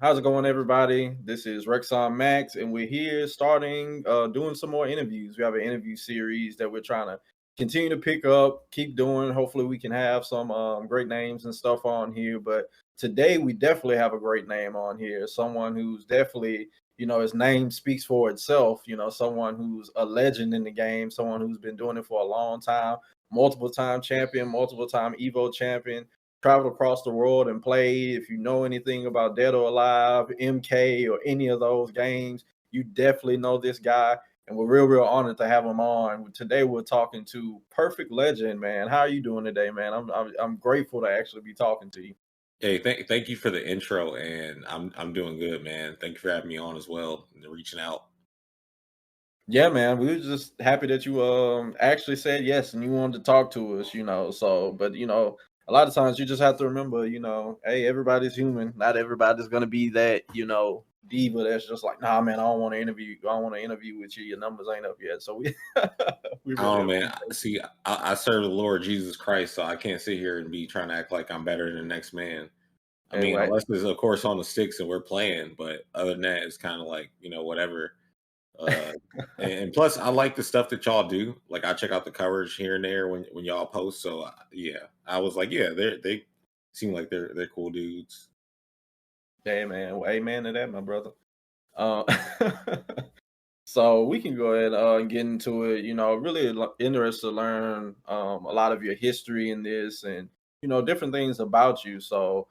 How's it going, everybody? This is Rexon Max, and we're here starting doing some more interviews. We have an interview series that we're trying to continue to pick up, keep doing. Hopefully, we can have some great names and stuff on here. But today, we definitely have a great name on here. Someone who's definitely, his name speaks for itself. Someone who's a legend in the game, someone who's been doing it for a long time, multiple time champion, multiple time Evo champion, traveled across the world and played. If you know anything about Dead or Alive, MK, or any of those games, you definitely know this guy. And we're real honored to have him on. Today we're talking to Perfect Legend, man. How are you doing today, man? I'm grateful to actually be talking to you. Hey, thank you for the intro, and I'm doing good, man. Thank you for having me on as well and reaching out. Yeah, man. We were just happy that you actually said yes and you wanted to talk to us. So but a lot of times you just have to remember, hey, everybody's human. Not everybody's gonna be that, diva that's just like, nah, man, I don't want to interview you. I don't want to interview with you. Your numbers ain't up yet. So we we I really don't know, man. appreciate it. See, I serve the Lord Jesus Christ, so I can't sit here and be trying to act like I'm better than the next man. I Hey, mean, well, unless it's of course on the sticks and we're playing, but other than that, it's kind of like whatever. Uh, and plus, I like the stuff that y'all do. Like I check out the coverage here and there when y'all post. So yeah, I was like, yeah, they seem like they're cool dudes. hey man, well, amen to that, my brother. Uh, so we can go ahead and get into it. Really interested to learn a lot of your history in this and different things about you. So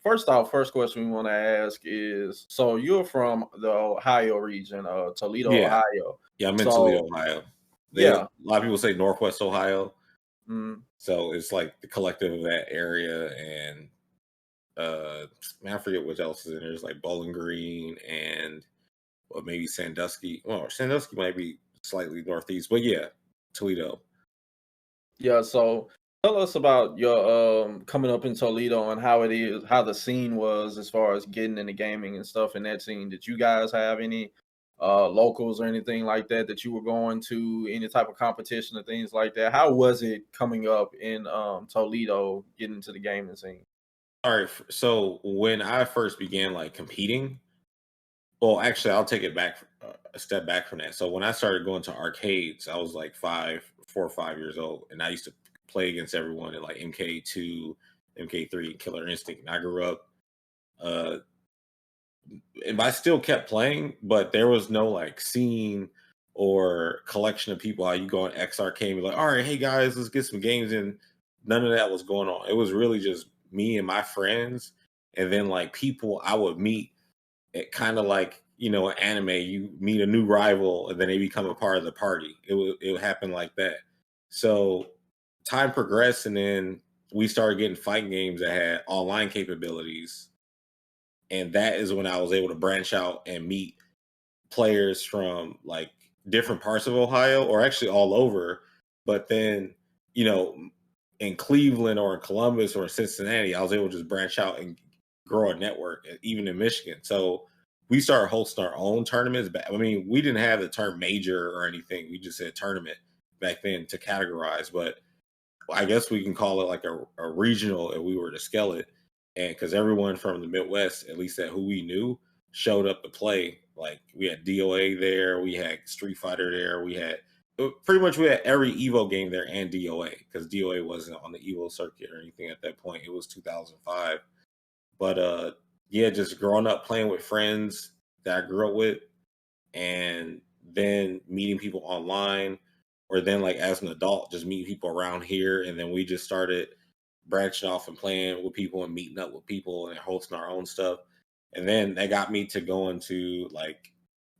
first off, first question we want to ask is: so you're from the Ohio region, Toledo, Yeah, Ohio. yeah, I'm in Toledo, So Ohio. A yeah, lot of people say Northwest Ohio, mm, so it's like the collective of that area. And man, I forget what else is in there. There's like Bowling Green and maybe Sandusky. Well, Sandusky might be slightly northeast, but yeah, Toledo. yeah. So tell us about your coming up in Toledo and how it is, how the scene was as far as getting into gaming and stuff in that scene. Did you guys have any locals or anything like that that you were going to, any type of competition or things like that? How was it coming up in Toledo, getting into the gaming scene? All right, so when I first began like competing, well, actually, I'll take it back a step back from that. So when I started going to arcades, I was like 4 or 5 years old, and I used to play against everyone in like MK2, MK3, Killer Instinct. And I grew up, uh, and I still kept playing, but there was no like scene or collection of people. How you go on X Arcade and be like, all right, hey guys, let's get some games in. None of that was going on. It was really just me and my friends, and then like people I would meet. It kind of like anime. You meet a new rival, and then they become a part of the party. It would happen like that. So time progressed, and then we started getting fighting games that had online capabilities, and that is when I was able to branch out and meet players from like different parts of Ohio or actually all over. But then, you know, in Cleveland or in Columbus or in Cincinnati, I was able to just branch out and grow a network, even in Michigan. So we started hosting our own tournaments. I mean, we didn't have the term major or anything. We just said tournament back then to categorize. But I guess we can call it like a regional if we were to scale it. And because everyone from the Midwest, at least that who we knew, showed up to play. Like we had DOA there, we had Street Fighter there, we had pretty much we had every Evo game there and DOA because DOA wasn't on the Evo circuit or anything at that point. It was 2005. But yeah, just growing up playing with friends that I grew up with, and then meeting people online, or then like as an adult just meeting people around here, and then we just started branching off and playing with people and meeting up with people and hosting our own stuff. And then that got me to going to like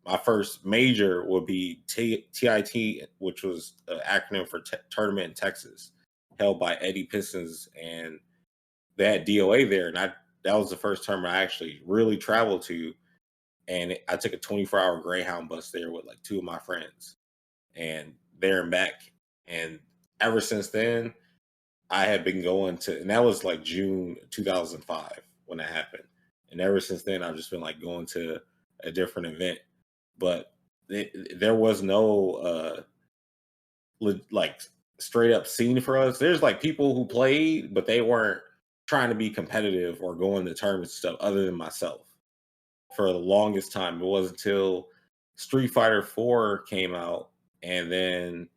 my first major would be TIT, which was an acronym for tournament in Texas, held by Eddie Pistons, and they had DOA there, and I that was the first tournament I actually really traveled to. And I took a 24-hour Greyhound bus there with like two of my friends, and there and back. And ever since then, I had been going to, and that was like June 2005 when that happened. And ever since then, I've just been like going to a different event. But there was no like straight up scene for us. There's like people who played, but they weren't trying to be competitive or going to tournaments and stuff other than myself for the longest time. It wasn't until Street Fighter 4 came out, and then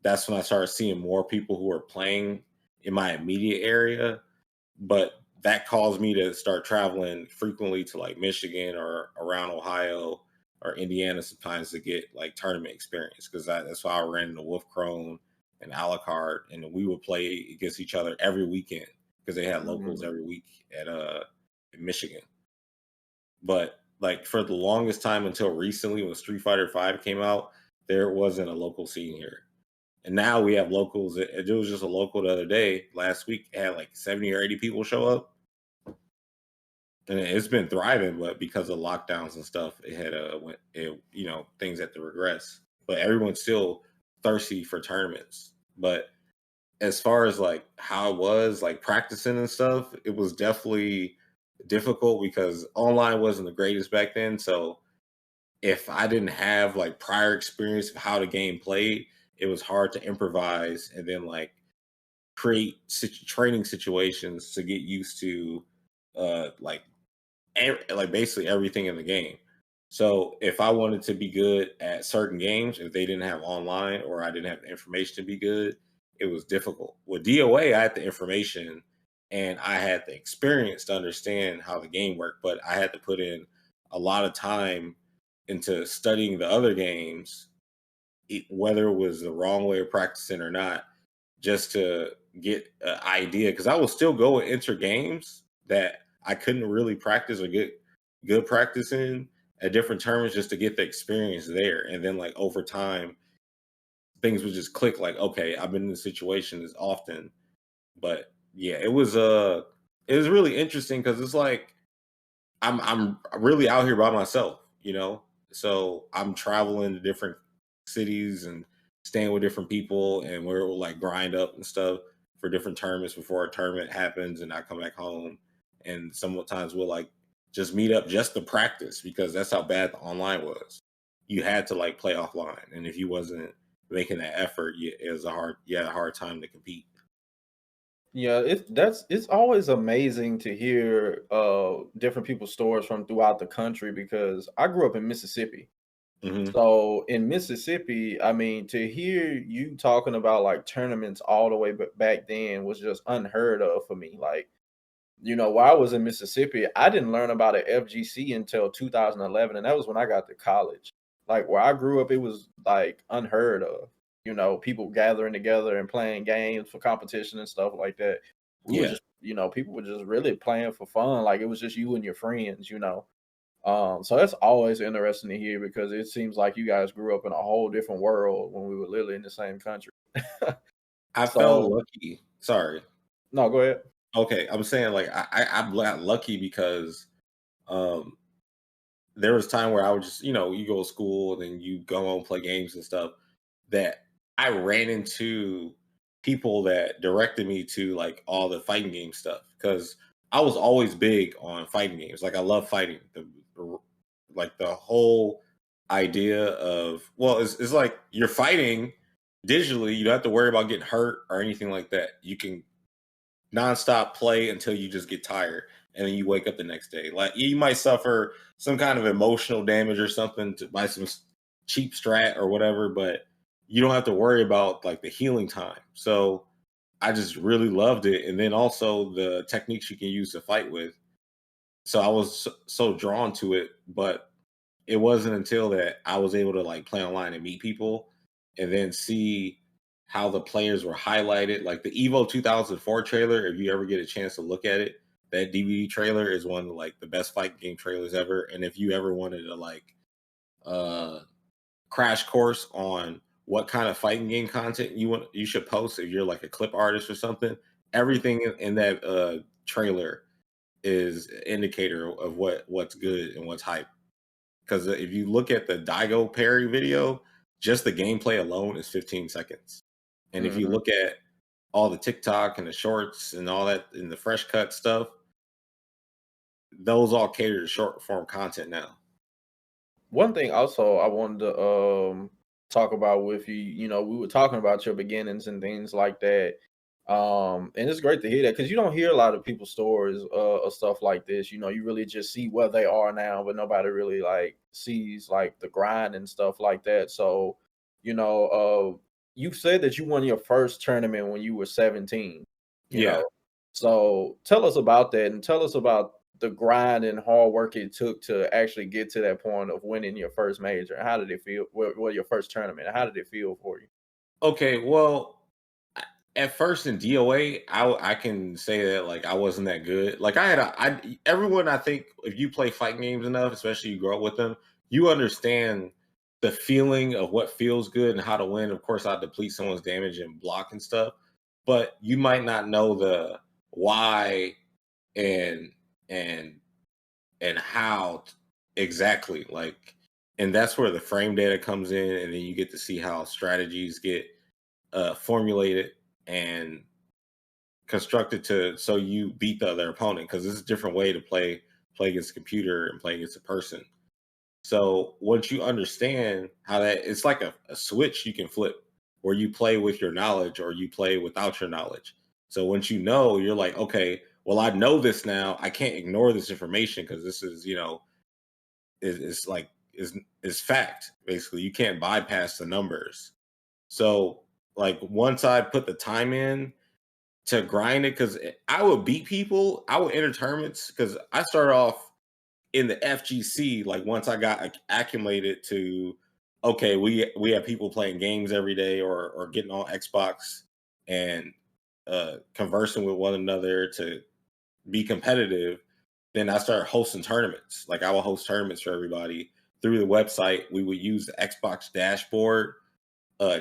that's when I started seeing more people who were playing in my immediate area. But that caused me to start traveling frequently to like Michigan or around Ohio or Indiana sometimes to get like tournament experience, because that's why I ran into Wolf Crone and Alucard, and we would play against each other every weekend because they had locals every week at in Michigan. But like for the longest time until recently, when Street Fighter 5 came out, there wasn't a local scene here. And now we have locals. It was just a local the other day, last week, it had like 70 or 80 people show up. And it's been thriving, but because of lockdowns and stuff, it had things had to regress. But everyone's still thirsty for tournaments. But as far as like how it was like practicing and stuff, it was definitely difficult because online wasn't the greatest back then. So if I didn't have like prior experience of how the game played, it was hard to improvise and then like create training situations to get used to like basically everything in the game. So if I wanted to be good at certain games, if they didn't have online or I didn't have the information to be good, it was difficult. With DOA, I had the information and I had the experience to understand how the game worked, but I had to put in a lot of time into studying the other games, whether it was the wrong way of practicing or not, just to get an idea. Because I will still go and enter games that I couldn't really practice or get good practice in at different tournaments just to get the experience there. And then like over time, things would just click like, okay, I've been in this situation this often. But yeah, it was really interesting because it's like I'm really out here by myself, you know? So I'm traveling to different cities and staying with different people, and we'll like grind up and stuff for different tournaments before a tournament happens, and I come back home. And sometimes we'll like just meet up just to practice because that's how bad the online was. You had to like play offline, and if you wasn't making that effort, you had a hard time to compete. Yeah, it's always amazing to hear different people's stories from throughout the country because I grew up in Mississippi. Hmm. So in Mississippi, I mean, to hear you talking about like tournaments all the way back then was just unheard of for me. Like, while I was in Mississippi, I didn't learn about an FGC until 2011, and that was when I got to college. Like where I grew up, it was like unheard of. People gathering together and playing games for competition and stuff like that. We were Yeah. just, people were just really playing for fun. Like it was just you and your friends. So that's always interesting to hear because it seems like you guys grew up in a whole different world when we were literally in the same country. I felt So lucky. Sorry. no, go ahead. Okay, I'm saying like I got lucky because um there was time where I would just, you go to school and then you go home, play games and stuff, that I ran into people that directed me to like all the fighting game stuff. Because I was always big on fighting games. Like I love fighting. Like the whole idea of, well, it's like you're fighting digitally. You don't have to worry about getting hurt or anything like that. You can nonstop play until you just get tired, and then you wake up the next day. Like you might suffer some kind of emotional damage or something by some cheap strat or whatever, but you don't have to worry about like the healing time. So I just really loved it, and then also the techniques you can use to fight with. So I was so drawn to it, but it wasn't until that I was able to like play online and meet people and then see how the players were highlighted. Like the Evo 2004 trailer, if you ever get a chance to look at it, that DVD trailer is one of like the best fight game trailers ever. And if you ever wanted to like uh crash course on what kind of fighting game content you should post if you're like a clip artist or something, everything in that trailer is an indicator of what's good and what's hype. Because if you look at the Daigo Perry video, just the gameplay alone is 15 seconds. And if you Mhm. look at all the TikTok and the shorts and all that and the fresh cut stuff, those all cater to short form content now. One thing also I wanted to talk about with you, we were talking about your beginnings and things like that. And it's great to hear that because you don't hear a lot of people's stories of stuff like this. You really just see where they are now, but nobody really like sees like the grind and stuff like that. So, you know, you said that you won your first tournament when you were 17, you Yeah. know. So tell us about that and tell us about the grind and hard work it took to actually get to that point of winning your first major. How did it feel? Well, your first tournament. How did it feel for you? Okay, well, at first in DOA, I can say that like I wasn't that good. Like everyone, I think if you play fighting games enough, especially you grow up with them, you understand the feeling of what feels good and how to win. Of course, I deplete someone's damage and block and stuff, but you might not know the why and and how exactly, like, and that's where the frame data comes in, and then you get to see how strategies get formulated and constructed to so you beat the other opponent, because this is a different way to play against a computer and play against a person. So once you understand how that, it's like a switch you can flip where you play with your knowledge or you play without your knowledge. So once you know, you're like, okay, well, I know this now. I can't ignore this information because this is, is like is fact. Basically, you can't bypass the numbers. So like once I put the time in to grind it, because I would beat people, I would enter tournaments because I started off in the FGC. Like once I got acclimated to, okay, we have people playing games every day or getting on Xbox and conversing with one another to be competitive. Then I started hosting tournaments. Like I would host tournaments for everybody through the website. We would use the Xbox dashboard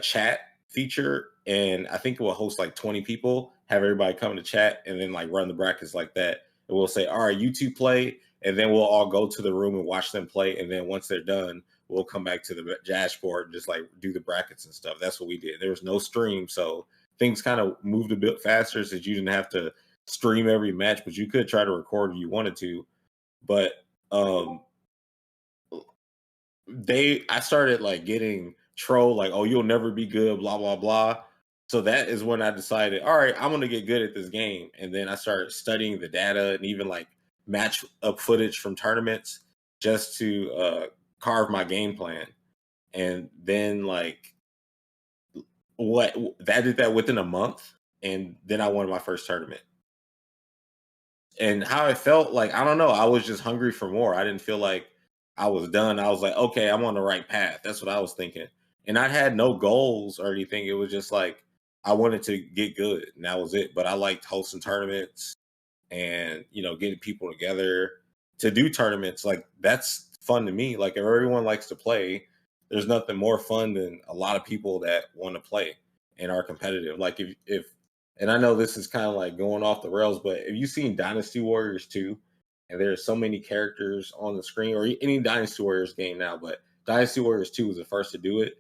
chat feature, and I think it will host like 20 people, have everybody come to chat, and then like run the brackets like that. And we'll say, all right, you two play, and then we'll all go to the room and watch them play. And then once they're done, we'll come back to the dashboard and just like do the brackets and stuff. That's what we did. There was no stream, so things kind of moved a bit faster since you didn't have to stream every match, but you could try to record if you wanted to. But um I started like getting troll like, oh, you'll never be good, blah blah blah. So that is when I decided, all right, I'm gonna get good at this game. And then I started studying the data and even like match up footage from tournaments just to carve my game plan. And then like what that did that within a month, and then I won my first tournament. And how I felt, like, I don't know, I was just hungry for more. I didn't feel like I was done. I was like, okay, I'm on the right path. That's what I was thinking. And I had no goals or anything. It was just like I wanted to get good, and that was it. But I liked hosting tournaments and getting people together to do tournaments. Like that's fun to me. Like if everyone likes to play, there's nothing more fun than a lot of people that want to play and are competitive. Like if and I know this is kind of like going off the rails, but have you seen Dynasty Warriors 2? And there's so many characters on the screen, or any Dynasty Warriors game now, but Dynasty Warriors 2 was the first to do it.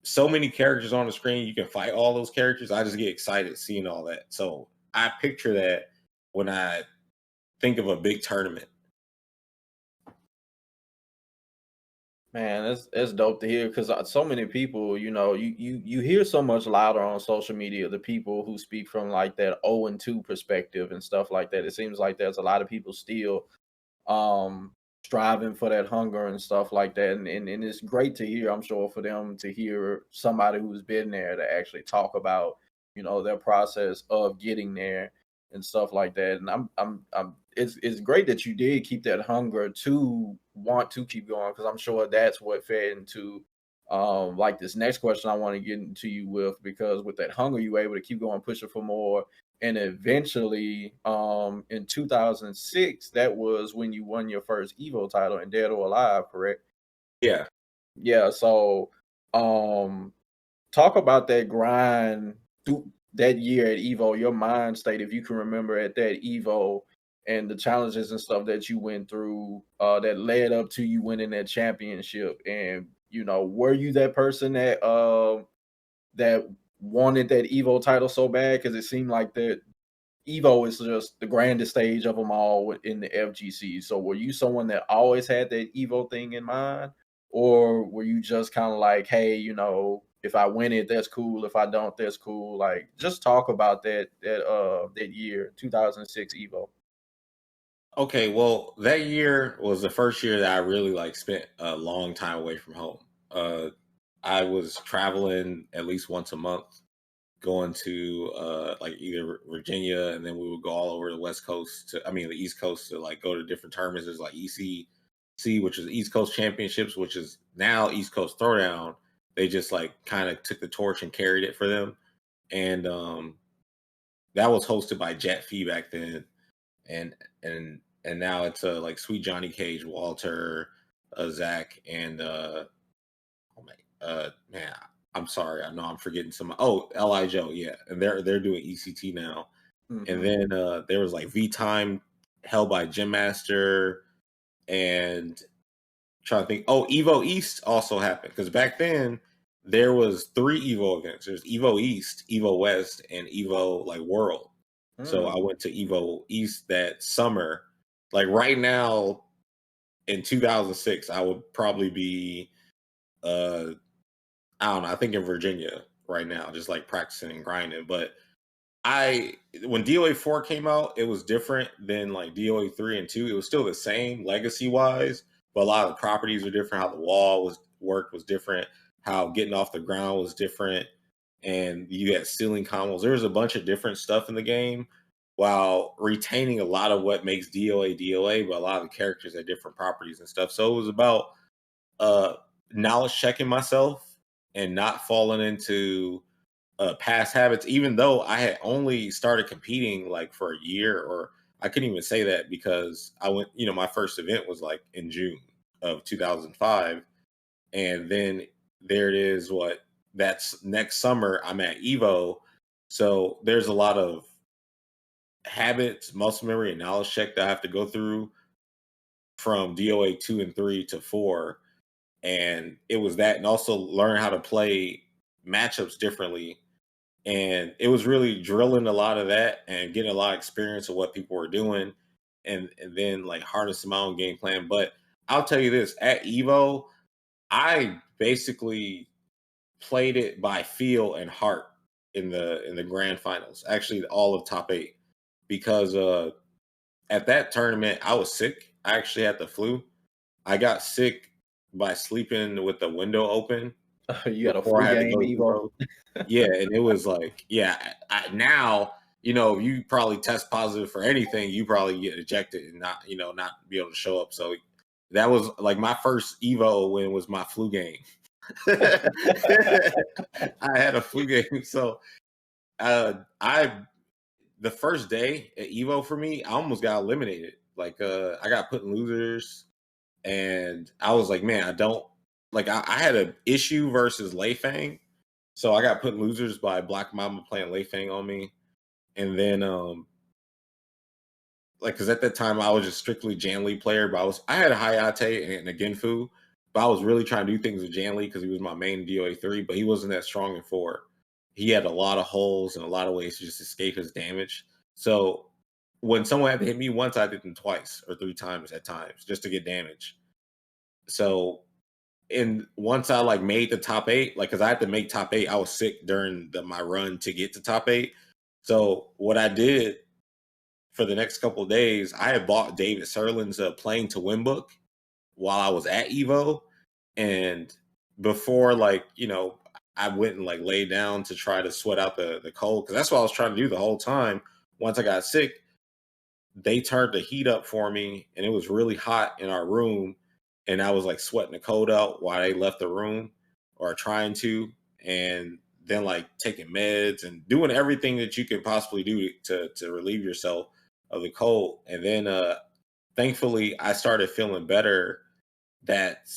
So many characters on the screen, you can fight all those characters. I just get excited seeing all that. So I picture that when I think of a big tournament. Man, that's dope to hear because so many people, you hear so much louder on social media the people who speak from like that 0-2 perspective and stuff like that. It seems like there's a lot of people still striving for that hunger and stuff like that. And it's great to hear, I'm sure, for them to hear somebody who's been there to actually talk about, their process of getting there and stuff like that. And I'm it's great that you did keep that hunger to want to keep going because I'm sure that's what fed into like this next question I want to get into you with, because with that hunger you were able to keep going pushing for more. And eventually in 2006, that was when you won your first Evo title in Dead or Alive, correct? Yeah. Yeah, so um talk about that grind through that year at Evo, your mind state, if you can remember at that Evo, and the challenges and stuff that you went through that led up to you winning that championship. And were you that person that wanted that Evo title so bad? Because it seemed like that Evo is just the grandest stage of them all in the FGC. So were you someone that always had that Evo thing in mind? Or were you just kind of like, hey, if I win it, that's cool. If I don't, that's cool. Like, just talk about that year, 2006 Evo. Okay, well, that year was the first year that I really like spent a long time away from home. I was traveling at least once a month, going to like either Virginia, and then we would go all over the West Coast the East Coast to like go to different tournaments. There's like ECC, which is East Coast Championships, which is now East Coast Throwdown. They just like kind of took the torch and carried it for them, and that was hosted by Jet Fee back then, and and now it's like Sweet Johnny Cage, Walter, Zach, and oh my, man, I'm sorry, I know I'm forgetting some. Oh, Li Joe, yeah, and they're doing ECT now, and then there was like V Time held by Gym Master, and trying to think. Oh, Evo East also happened because back then there was 3 Evo events. There's Evo East, Evo West, and Evo like World. So I went to Evo East that summer. Like right now in 2006, I would probably be I don't know, I think in Virginia right now, just like practicing and grinding. But when DOA 4 came out, it was different than like DOA 3 and 2. It was still the same legacy wise, but a lot of the properties were different. How the wall was different. How getting off the ground was different. And you had ceiling combos. There was a bunch of different stuff in the game while retaining a lot of what makes DOA, but a lot of the characters had different properties and stuff. So it was about knowledge checking myself and not falling into past habits, even though I had only started competing like for a year, or I couldn't even say that because I went, my first event was like in June of 2005. And then there it is, that's next summer, I'm at Evo. So there's a lot of habits, muscle memory, and knowledge check that I have to go through from DOA 2 and 3 to 4. And it was that, and also learn how to play matchups differently. And it was really drilling a lot of that and getting a lot of experience of what people were doing, and then like harnessing my own game plan. But I'll tell you this, at Evo, I basically played it by feel and heart in the grand finals. Actually, all of top 8, because at that tournament I was sick. I actually had the flu. I got sick by sleeping with the window open. You got a flu game, Evo. Yeah, and it was like, now, you probably test positive for anything, you probably get ejected and not be able to show up. So that was like my first Evo win was my flu game. I had a flu game. So the first day at Evo for me, I almost got eliminated. Like I got put in losers, and I was like, man, I had an issue versus Lei Fang. So I got put in losers by Black Mama playing Lei Fang on me. And then because at that time I was just strictly Janli player, but I had a Hayate and a Genfu, but I was really trying to do things with Janli because he was my main DOA 3, but he wasn't that strong in 4. He had a lot of holes and a lot of ways to just escape his damage. So when someone had to hit me once, I did them twice or 3 times at times just to get damage. So and once I like made the top 8, like, because I had to make top 8, I was sick during my run to get to top 8. So what I did for the next couple of days, I had bought David Serlin's Playing to Win book while I was at Evo, and before I went and like laid down to try to sweat out the cold, because that's what I was trying to do the whole time. Once I got sick, they turned the heat up for me, and it was really hot in our room. And I was like sweating the cold out while they left the room or trying to, and then like taking meds and doing everything that you could possibly do to relieve yourself of the cold. And then thankfully I started feeling better that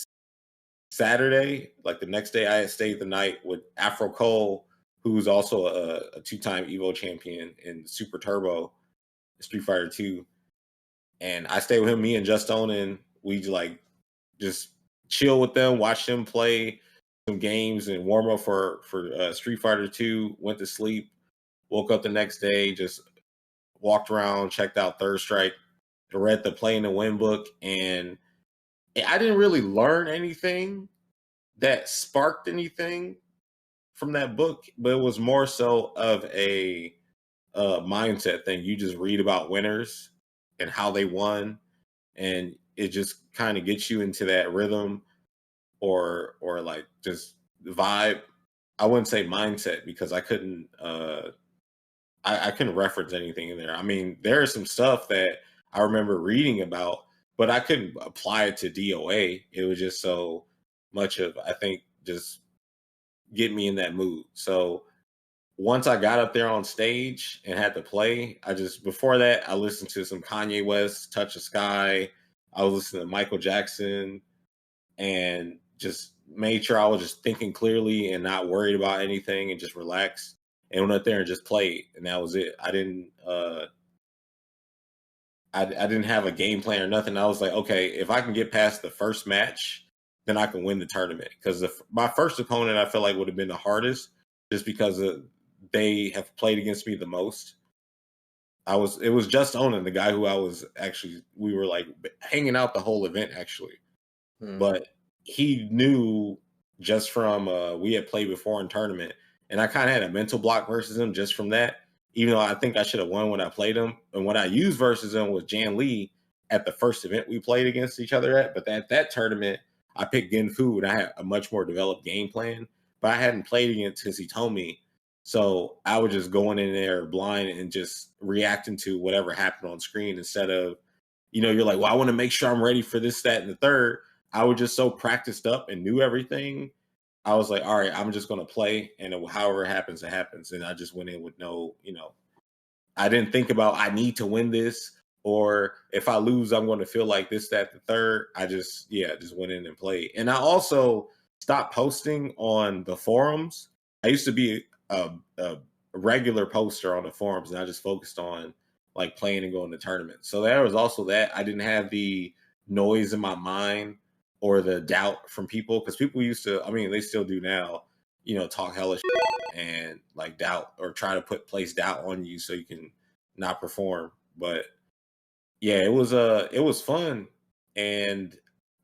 Saturday. Like the next day I had stayed the night with Afro Cole, who's also a 2-time Evo champion in Super Turbo, Street Fighter 2. And I stayed with him, me and Just Onin. We like just chill with them, watch them play some games and warm up for Street Fighter 2, went to sleep, woke up the next day, just walked around, checked out Third Strike, read the Playing to Win book, and I didn't really learn anything that sparked anything, from that book, but it was more so of a mindset thing. You just read about winners and how they won, and it just kind of gets you into that rhythm or like just vibe. I wouldn't say mindset because I couldn't reference anything in there. I mean, there is some stuff that I remember reading about, but I couldn't apply it to DOA. It was just so much of, I think, just get me in that mood. So once I got up there on stage and had to play, before that, I listened to some Kanye West, Touch the Sky. I was listening to Michael Jackson and just made sure I was just thinking clearly and not worried about anything and just relaxed and went up there and just played. And that was it. I didn't have a game plan or nothing. I was like, okay, if I can get past the first match, then I can win the tournament. Because my first opponent, I feel like would have been the hardest, just because they have played against me the most. It was just Onan, the guy who we were like hanging out the whole event actually, but he knew just from we had played before in tournament, and I kind of had a mental block versus him just from that. Even though I think I should have won when I played him, and when I used versus him was Jan Lee at the first event we played against each other at. But at that tournament, I picked Genfu, and I had a much more developed game plan. But I hadn't played against Hitomi, so I was just going in there blind and just reacting to whatever happened on screen instead of, you're like, well, I want to make sure I'm ready for this, that, and the third. I was just so practiced up and knew everything. I was like, all right, I'm just going to play, and however it happens, it happens. And I just went in with no, I didn't think about I need to win this, or if I lose, I'm going to feel like this, that, the third. I just went in and played. And I also stopped posting on the forums. I used to be a regular poster on the forums, and I just focused on like playing and going to tournaments. So there was also that. I didn't have the noise in my mind or the doubt from people, because people used to, I mean, they still do now, talk hellish and like doubt or try to place doubt on you so you can not perform. But yeah, it was fun. And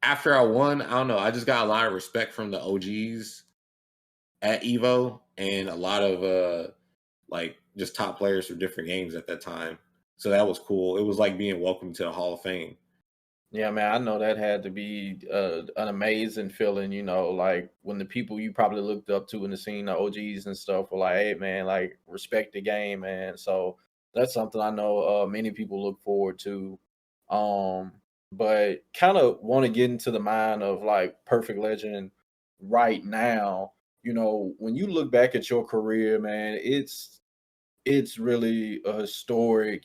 after I won, I don't know, I just got a lot of respect from the OGs at Evo and a lot of like just top players from different games at that time. So that was cool. It was like being welcomed to the Hall of Fame. Yeah, man, I know that had to be an amazing feeling, like when the people you probably looked up to in the scene, the OGs and stuff, were like, hey, man, like respect the game, man. So that's something I know many people look forward to. But kind of want to get into the mind of like Perfect Legend right now. When you look back at your career, man, it's really a historic,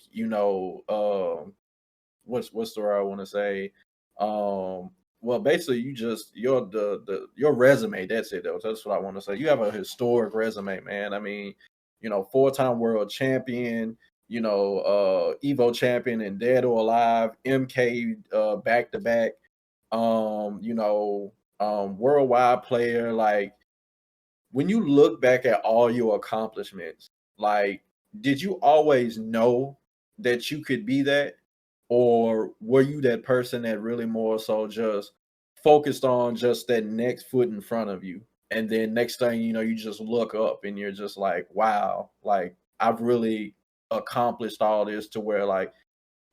what's the word I want to say? Well, basically, your resume. That's it, though. That's what I want to say. You have a historic resume, man. I mean, 4-time world champion. Evo champion and Dead or Alive, MK back to back. Worldwide player. Like when you look back at all your accomplishments, like did you always know that you could be that? Or were you that person that really more so just focused on just that next foot in front of you? And then next thing you know, you just look up and you're just like, wow, like I've really accomplished all this to where like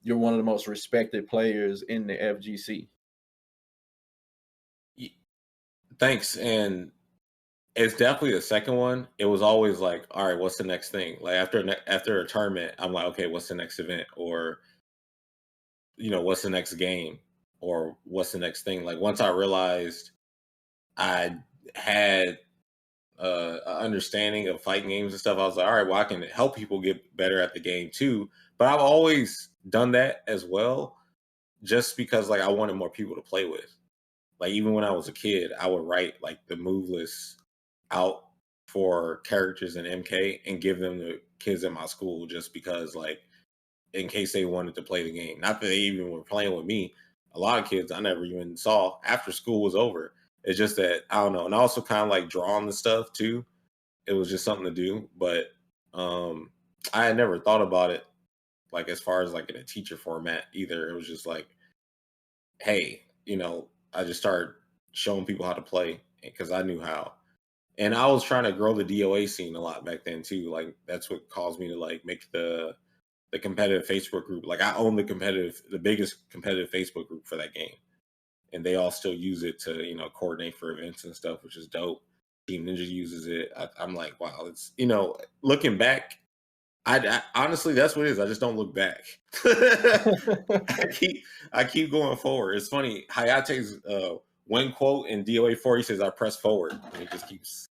you're one of the most respected players in the FGC. Thanks. And it's definitely the second one. It was always like, all right, what's the next thing? Like after a tournament, I'm like, okay, what's the next event? Or, what's the next game? Or what's the next thing? Like once I realized I had an understanding of fighting games and stuff, I was like, all right, well, I can help people get better at the game too. But I've always done that as well, just because like I wanted more people to play with. Like even when I was a kid, I would write like the move list out for characters in MK and give them to kids in my school, just because like in case they wanted to play the game. Not that they even were playing with me. A lot of kids I never even saw after school was over. It's just that I don't know. And I also kind of like drawing the stuff too. It was just something to do. But I had never thought about it like as far as like in a teacher format either. It was just like, hey, I just started showing people how to play because I knew how. And I was trying to grow the DOA scene a lot back then too. Like that's what caused me to like make the competitive Facebook group. Like I own the biggest competitive Facebook group for that game, and they all still use it to coordinate for events and stuff, which is dope. Team Ninja uses it. I'm like, wow, it's looking back. I honestly, that's what it is. I just don't look back. I keep going forward. It's funny. Hayate's one quote in DOA 4, he says, "I press forward," and he just keeps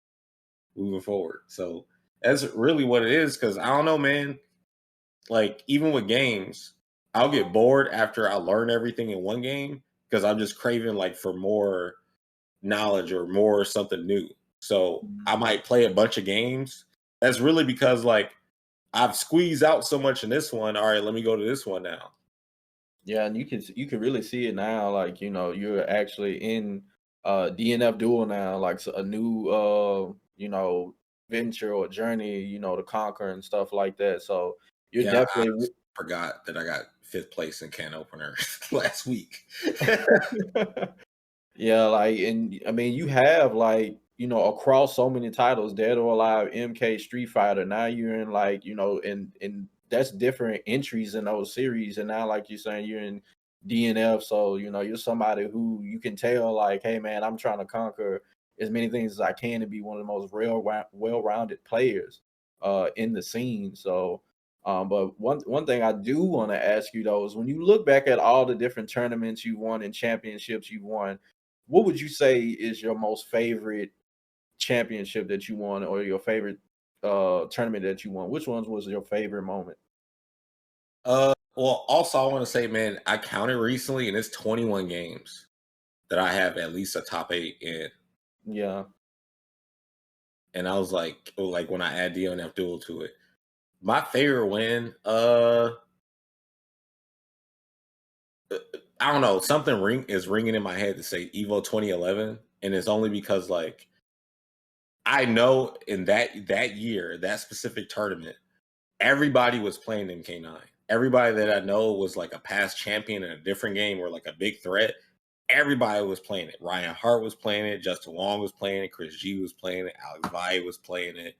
moving forward. So that's really what it is. Because I don't know, man. Like even with games, I'll get bored after I learn everything in one game because I'm just craving like for more knowledge or more something new. So I might play a bunch of games. That's really because like I've squeezed out so much in this one. All right, let me go to this one now. Yeah, and you can really see it now. Like you're actually in DNF Duel now, like a new venture or journey, to conquer and stuff like that. So you're Yeah, I definitely forgot that I got 5th place in can opener last week. yeah, like, and I mean, you have like, across so many titles, Dead or Alive, MK, Street Fighter. Now you're in like, and that's different entries in those series. And now, like you're saying, you're in DNF. So, you're somebody who you can tell, like, hey, man, I'm trying to conquer as many things as I can to be one of the most well-rounded players in the scene. So, but one thing I do want to ask you though is when you look back at all the different tournaments you won and championships you won, what would you say is your most favorite championship that you won or your favorite tournament that you won? Which ones was your favorite moment? Well, also I want to say, man, I counted recently, and it's 21 games that I have at least a top 8 in. Yeah. And I was like when I add DNF Duel to it, my favorite win, I don't know, something is ringing in my head to say Evo 2011, and it's only because like I know in that year, that specific tournament, everybody was playing MK9. Everybody that I know was like a past champion in a different game or like a big threat. Everybody was playing it. Ryan Hart was playing it. Justin Wong was playing it. Chris G was playing it. Alex Valle was playing it.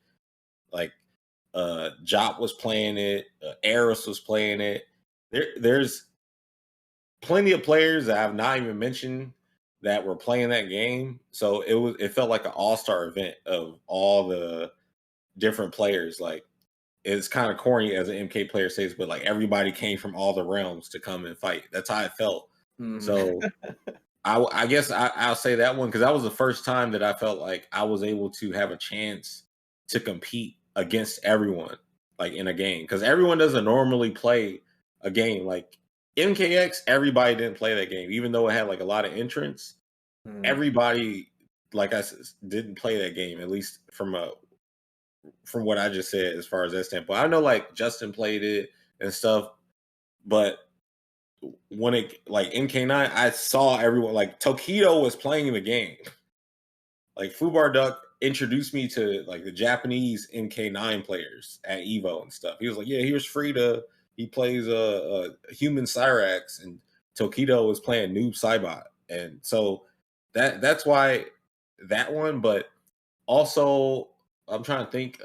Like Jop was playing it. Eris was playing it. There's plenty of players that I've not even mentioned that were playing that game. So it felt like an all-star event of all the different players. Like it's kind of corny as an MK player says, but like everybody came from all the realms to come and fight. That's how it felt. So I guess I'll say that one because that was the first time that I felt like I was able to have a chance to compete against everyone, like in a game. Because everyone doesn't normally play a game. Like MKX, everybody didn't play that game, even though it had like a lot of entrants. Everybody, like I said, didn't play that game, at least from what I just said as far as that standpoint. I know like Justin played it and stuff, but when it like MK9, I saw everyone like Tokido was playing the game. Like Fubar Duck introduced me to like the Japanese MK9 players at Evo and stuff. He was like, "Yeah, here's Frida. He plays a human Cyrax," and Tokido was playing Noob Saibot, and so that's why that one. But also, I'm trying to think.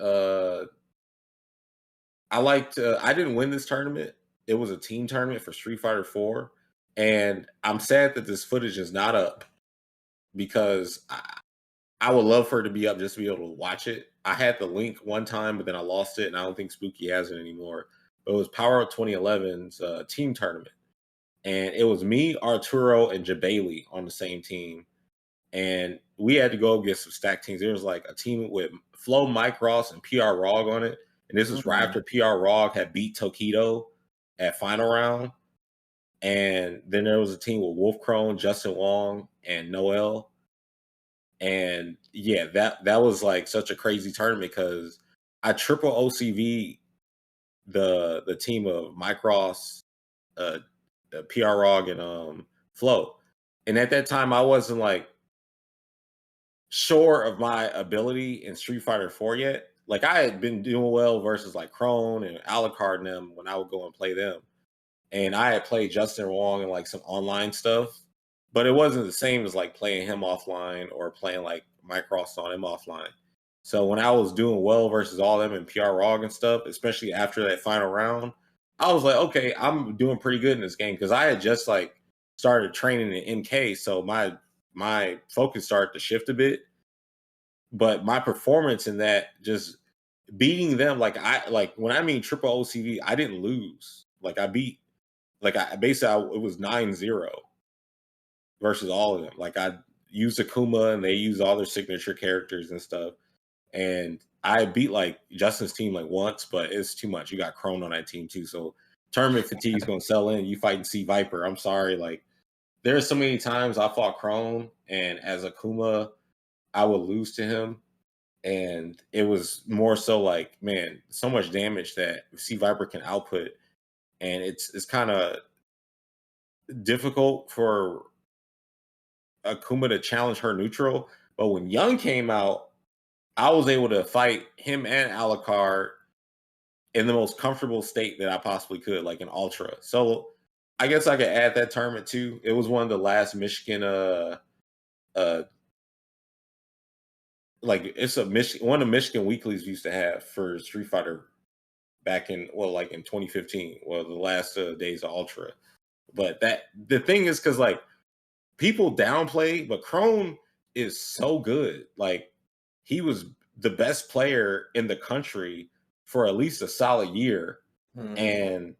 I didn't win this tournament. It was a team tournament for Street Fighter 4. And I'm sad that this footage is not up because I would love for it to be up just to be able to watch it. I had the link one time, but then I lost it, and I don't think Spooky has it anymore. But it was Power Up 2011's team tournament. And it was me, Arturo, and Jabali on the same team. And we had to go get some stacked teams. There was like a team with Flo, Mike Ross, and PR Rog on it. And this was right after PR Rog had beat Tokido at final round. And then there was a team with Wolf Crone, Justin Wong, and Noel. And yeah, that was like such a crazy tournament because I triple OCV the team of Mike Ross, PR Rog, and Flo. And at that time, I wasn't like sure of my ability in Street Fighter 4 yet. Like I had been doing well versus like Crone and Alucard and them when I would go and play them. And I had played Justin Wong and like some online stuff, but it wasn't the same as like playing him offline or playing like Mike Ross on him offline. So when I was doing well versus all them in PR Rog and stuff, especially after that final round, I was like, okay, I'm doing pretty good in this game because I had just like started training in MK, so my focus started to shift a bit. But my performance in that, just beating them, like when I mean triple OCV, I didn't lose. Like I beat, like I basically it was 9-0 versus all of them. Like I used Akuma and they used all their signature characters and stuff. And I beat like Justin's team like once, but it's too much. You got Crone on that team too. So tournament fatigue is gonna sell in. You fighting Sea Viper. I'm sorry. Like there's so many times I fought Crone and as Akuma, I would lose to him. And it was more so like, man, so much damage that Sea Viper can output. And it's kind of difficult for Akuma to challenge her neutral. But when Young came out, I was able to fight him and Alucard in the most comfortable state that I possibly could, like an ultra. So I guess I could add that tournament too. It was one of the last Michigan like it's a Michigan, one of the Michigan weeklies we used to have for Street Fighter back in, well, like in 2015, well, the last days of Ultra. But that the thing is, because like people downplay, but Crone is so good. Like he was the best player in the country for at least a solid year, and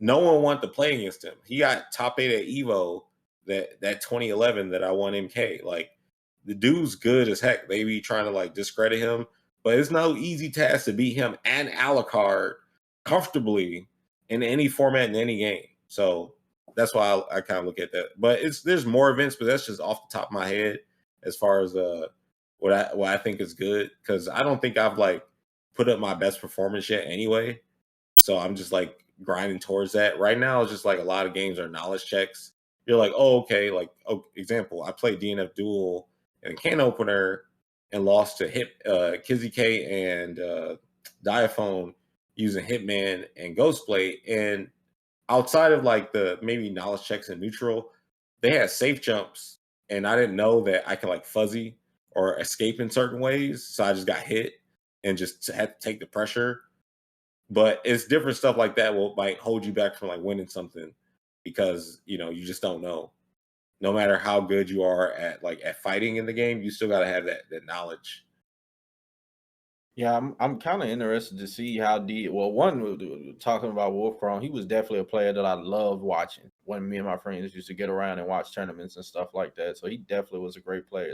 no one wanted to play against him. He got top 8 at Evo that 2011 that I won MK. Like the dude's good as heck. They be trying to like discredit him, but it's no easy task to beat him and Alucard comfortably in any format in any game. So that's why I kind of look at that. But there's more events, but that's just off the top of my head as far as what I think is good, because I don't think I've like put up my best performance yet anyway. So I'm just like grinding towards that. Right now, it's just like a lot of games are knowledge checks. You're like, oh, okay. Like, example, I played DNF Duel in a can opener and lost to Kizzy K and Diaphone using Hitman and Ghostblade. And outside of like the maybe knowledge checks and neutral, they had safe jumps, and I didn't know that I can like fuzzy or escape in certain ways. So I just got hit and just had to take the pressure. But it's different stuff like that might hold you back from like winning something, because you just don't know. No matter how good you are at fighting in the game, you still got to have that knowledge. Yeah, I'm kind of interested to see how talking about Wolfcron, he was definitely a player that I loved watching when me and my friends used to get around and watch tournaments and stuff like that. So he definitely was a great player,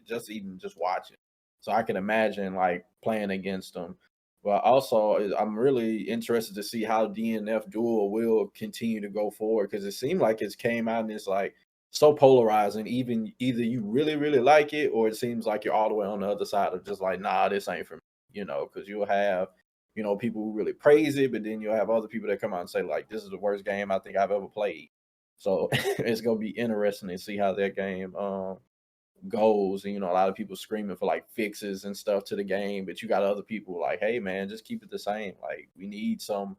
just even just watching. So I can imagine like playing against him. But also, I'm really interested to see how DNF Duel will continue to go forward, because it seemed like it's came out and it's like so polarizing. Even either you really, really like it, or it seems like you're all the way on the other side of just like, nah, this ain't for me, because you'll have, people who really praise it, but then you'll have other people that come out and say, like, this is the worst game I think I've ever played. So it's gonna be interesting to see how that game goes. And a lot of people screaming for like fixes and stuff to the game, but you got other people like, hey man, just keep it the same. Like we need some,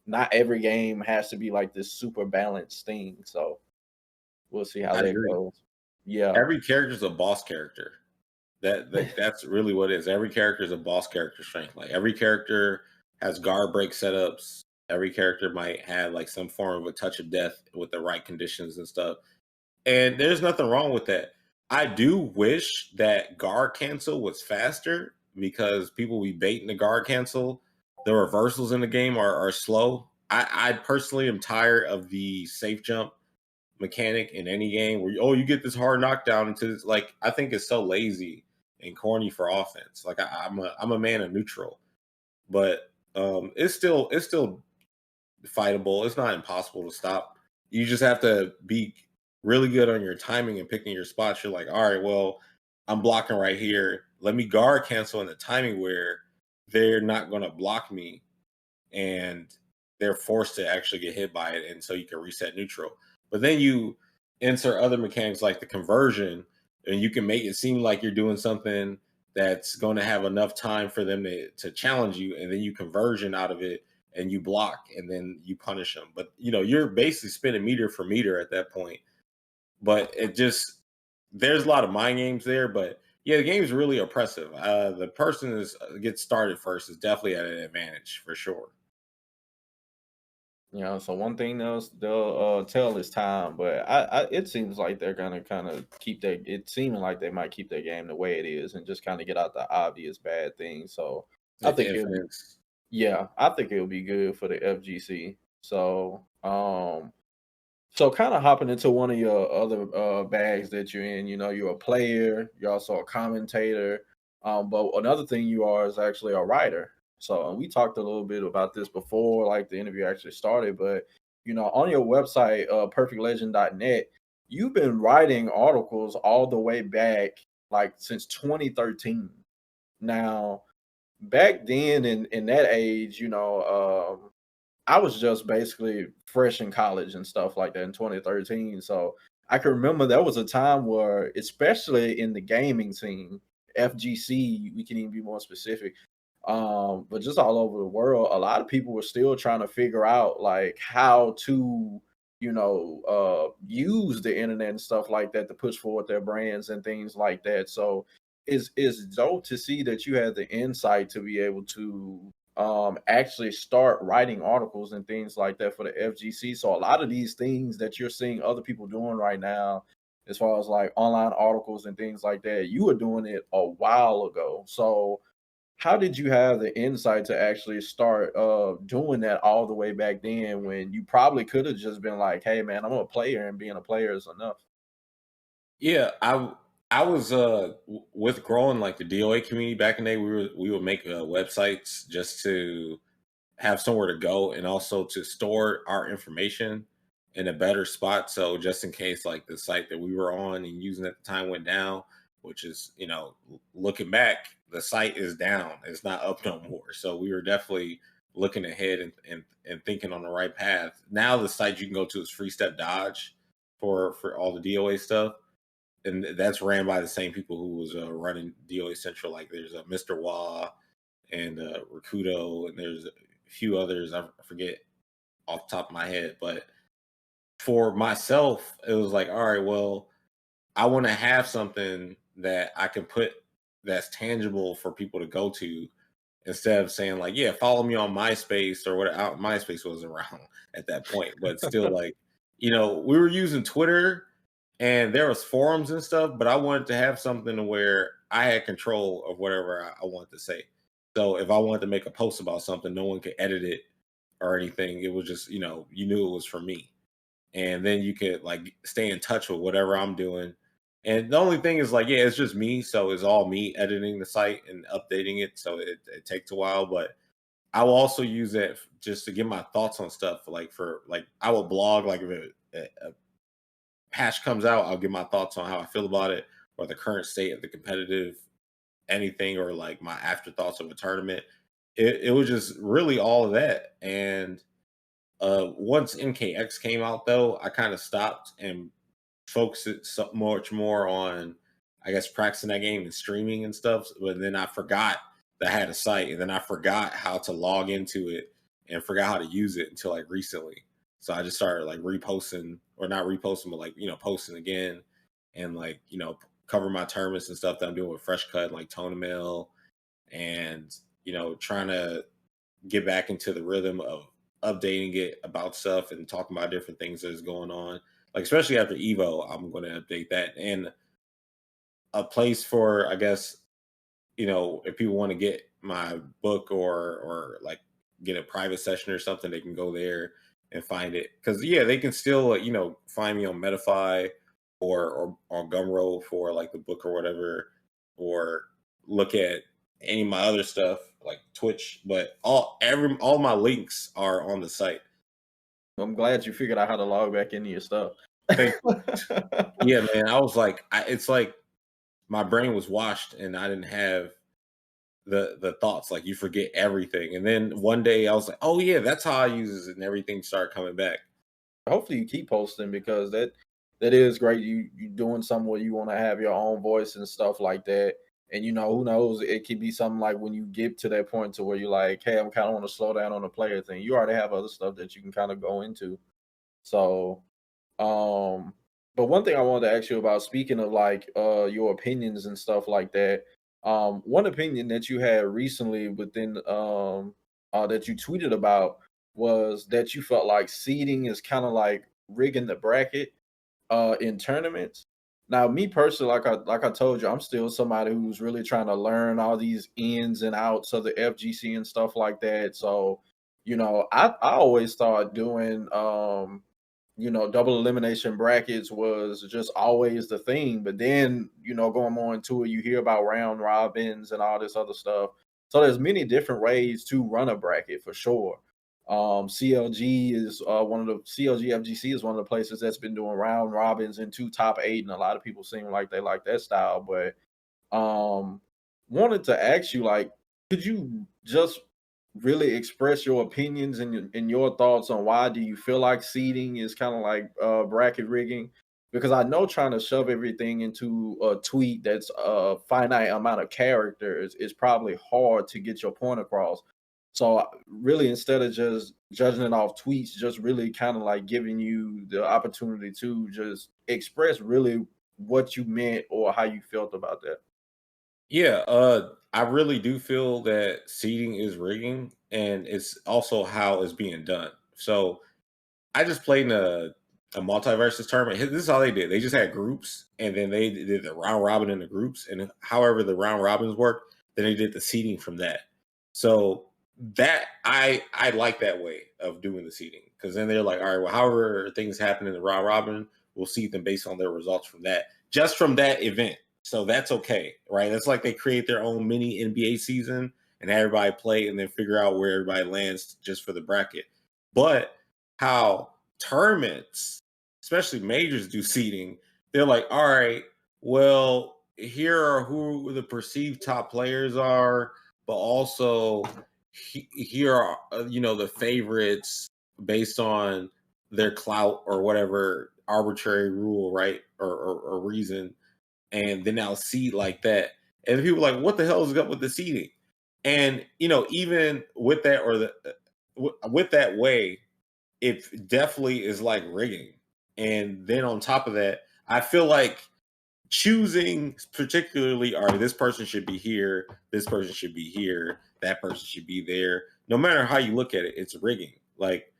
not every game has to be like this super balanced thing. So we'll see how that goes. Yeah. Every character is a boss character. That's really what it is. Every character is a boss character strength. Like every character has guard break setups. Every character might have like some form of a touch of death with the right conditions and stuff. And there's nothing wrong with that. I do wish that guard cancel was faster, because people be baiting the guard cancel. The reversals in the game are slow. I personally am tired of the safe jump mechanic in any game where you get this hard knockdown into this. Like I think it's so lazy and corny for offense. Like I'm a man of neutral, but it's still fightable. It's not impossible to stop. You just have to be really good on your timing and picking your spots. You're like, all right, well, I'm blocking right here. Let me guard cancel in the timing where they're not going to block me, and they're forced to actually get hit by it, and so you can reset neutral. But then you insert other mechanics like the conversion, and you can make it seem like you're doing something that's going to have enough time for them to challenge you, and then you conversion out of it and you block, and then you punish them. But you're basically spinning meter for meter at that point. But there's a lot of mind games there, but Yeah, the game is really oppressive. The person that gets started first is definitely at an advantage for sure. You know, so one thing they'll tell is time, but it seems like they're gonna kind of keep their it seeming like they might keep their game the way it is and just kind of get out the obvious bad things. So I Like the think it'll be infamous. yeah, I think it'll be good for the FGC. So kind of hopping into one of your other bags that you're in, you know, you're a player, you're also a commentator. But another thing you are is actually a writer. So we talked a little bit about this before, like the interview actually started. But you know, on your website, perfectlegend.net, you've been writing articles all the way back like since 2013. Now, back then in that age, you know, I was just basically fresh in college and stuff like that in 2013. So I can remember there was a time where, especially in the gaming scene, FGC, we can even be more specific, but just all over the world, a lot of people were still trying to figure out like how to, you know, use the internet and stuff like that to push forward their brands and things like that. So it's dope to see that you had the insight to be able to actually start writing articles and things like that for the FGC. So a lot of these things that you're seeing other people doing right now, as far as like online articles and things like that, you were doing it a while ago. So how did you have the insight to actually start doing that all the way back then when you probably could have just been like, hey man, I'm a player and being a player is enough? Yeah, I was with growing like the DOA community back in the day. We would make websites just to have somewhere to go and also to store our information in a better spot. So just in case like the site that we were on and using at the time went down, which is, looking back, the site is down. It's not up no more. So we were definitely looking ahead and thinking on the right path. Now the site you can go to is Free Step Dodge for all the DOA stuff. And that's ran by the same people who was running DOA Central. Like there's a Mr. Wah and Rakudo, and there's a few others I forget off the top of my head. But for myself, it was like, all right, well, I want to have something that I can put that's tangible for people to go to instead of saying like, yeah, follow me on MySpace or what. MySpace wasn't around at that point, but still, like, we were using Twitter and there was forums and stuff, but I wanted to have something where I had control of whatever I wanted to say. So if I wanted to make a post about something, no one could edit it or anything. It was just, you knew it was for me. And then you could like stay in touch with whatever I'm doing. And the only thing is like, yeah, it's just me. So it's all me editing the site and updating it. So it takes a while, but I will also use it just to get my thoughts on stuff. Like I will blog, like if a patch comes out, I'll give my thoughts on how I feel about it or the current state of the competitive anything or like my afterthoughts of a tournament. It was just really all of that. And once MKX came out though, I kind of stopped and focused it so much more on, I guess, practicing that game and streaming and stuff. But then I forgot that I had a site, and then I forgot how to log into it and forgot how to use it until like recently. So I just started like reposting, or not reposting, but like posting again, and like cover my tournaments and stuff that I'm doing with Fresh Cut, like Tone Mail, and trying to get back into the rhythm of updating it about stuff and talking about different things that is going on. Like especially after Evo, I'm going to update that and a place for, I guess, if people want to get my book or like get a private session or something, they can go there and find it. Because yeah, they can still find me on Medify or Gumroad for like the book or whatever, or look at any of my other stuff like Twitch. But all my links are on the site. I'm glad you figured out how to log back into your stuff. Thank you. Yeah, man. I was like, it's like my brain was washed and I didn't have the thoughts. Like you forget everything. And then one day I was like, oh yeah, that's how I use it, and everything started coming back. Hopefully you keep posting because that is great. You doing something where you want to have your own voice and stuff like that. And you know, who knows, it could be something like when you get to that point to where you're like, hey, I'm kind of want to slow down on the player thing. You already have other stuff that you can kind of go into. So um But one thing I wanted to ask you about, speaking of like your opinions and stuff like that, one opinion that you had recently within that you tweeted about was that you felt like seeding is kind of like rigging the bracket in tournaments. Now, me personally, like I told you, I'm still somebody who's really trying to learn all these ins and outs of the FGC and stuff like that. So, I always thought doing double elimination brackets was just always the thing. But then, going more into it, you hear about round robins and all this other stuff. So there's many different ways to run a bracket for sure. CLG is one of the CLG FGC is one of the places that's been doing round robins and two top eight, and a lot of people seem like they like that style. But wanted to ask you, like, could you just really express your opinions and your thoughts on why do you feel like seeding is kind of like bracket rigging? Because I know trying to shove everything into a tweet that's a finite amount of characters is probably hard to get your point across. So really, instead of just judging it off tweets, just really kind of like giving you the opportunity to just express really what you meant or how you felt about that. Yeah, I really do feel that seeding is rigging, and it's also how it's being done. So I just played in a multiversus tournament. This is all they did. They just had groups, and then they did the round robin in the groups, and however the round robins work, then they did the seeding from that. So that I like that way of doing the seeding, because then they're like, all right, well, however things happen in the round robin, we'll seed them based on their results from that, just from that event. So that's okay, right? That's like they create their own mini NBA season and everybody play and then figure out where everybody lands just for the bracket. But how tournaments, especially majors, do seeding, they're like, all right, well, here are who the perceived top players are, but also here are the favorites based on their clout or whatever arbitrary rule, right, or reason, and then I'll seed like that. And people are like, what the hell is up with the seeding? And even with that, or with that way, it definitely is like rigging. And then on top of that, I feel like choosing particularly, all right, this person should be here, this person should be here, that person should be there. No matter how you look at it, it's rigging. Like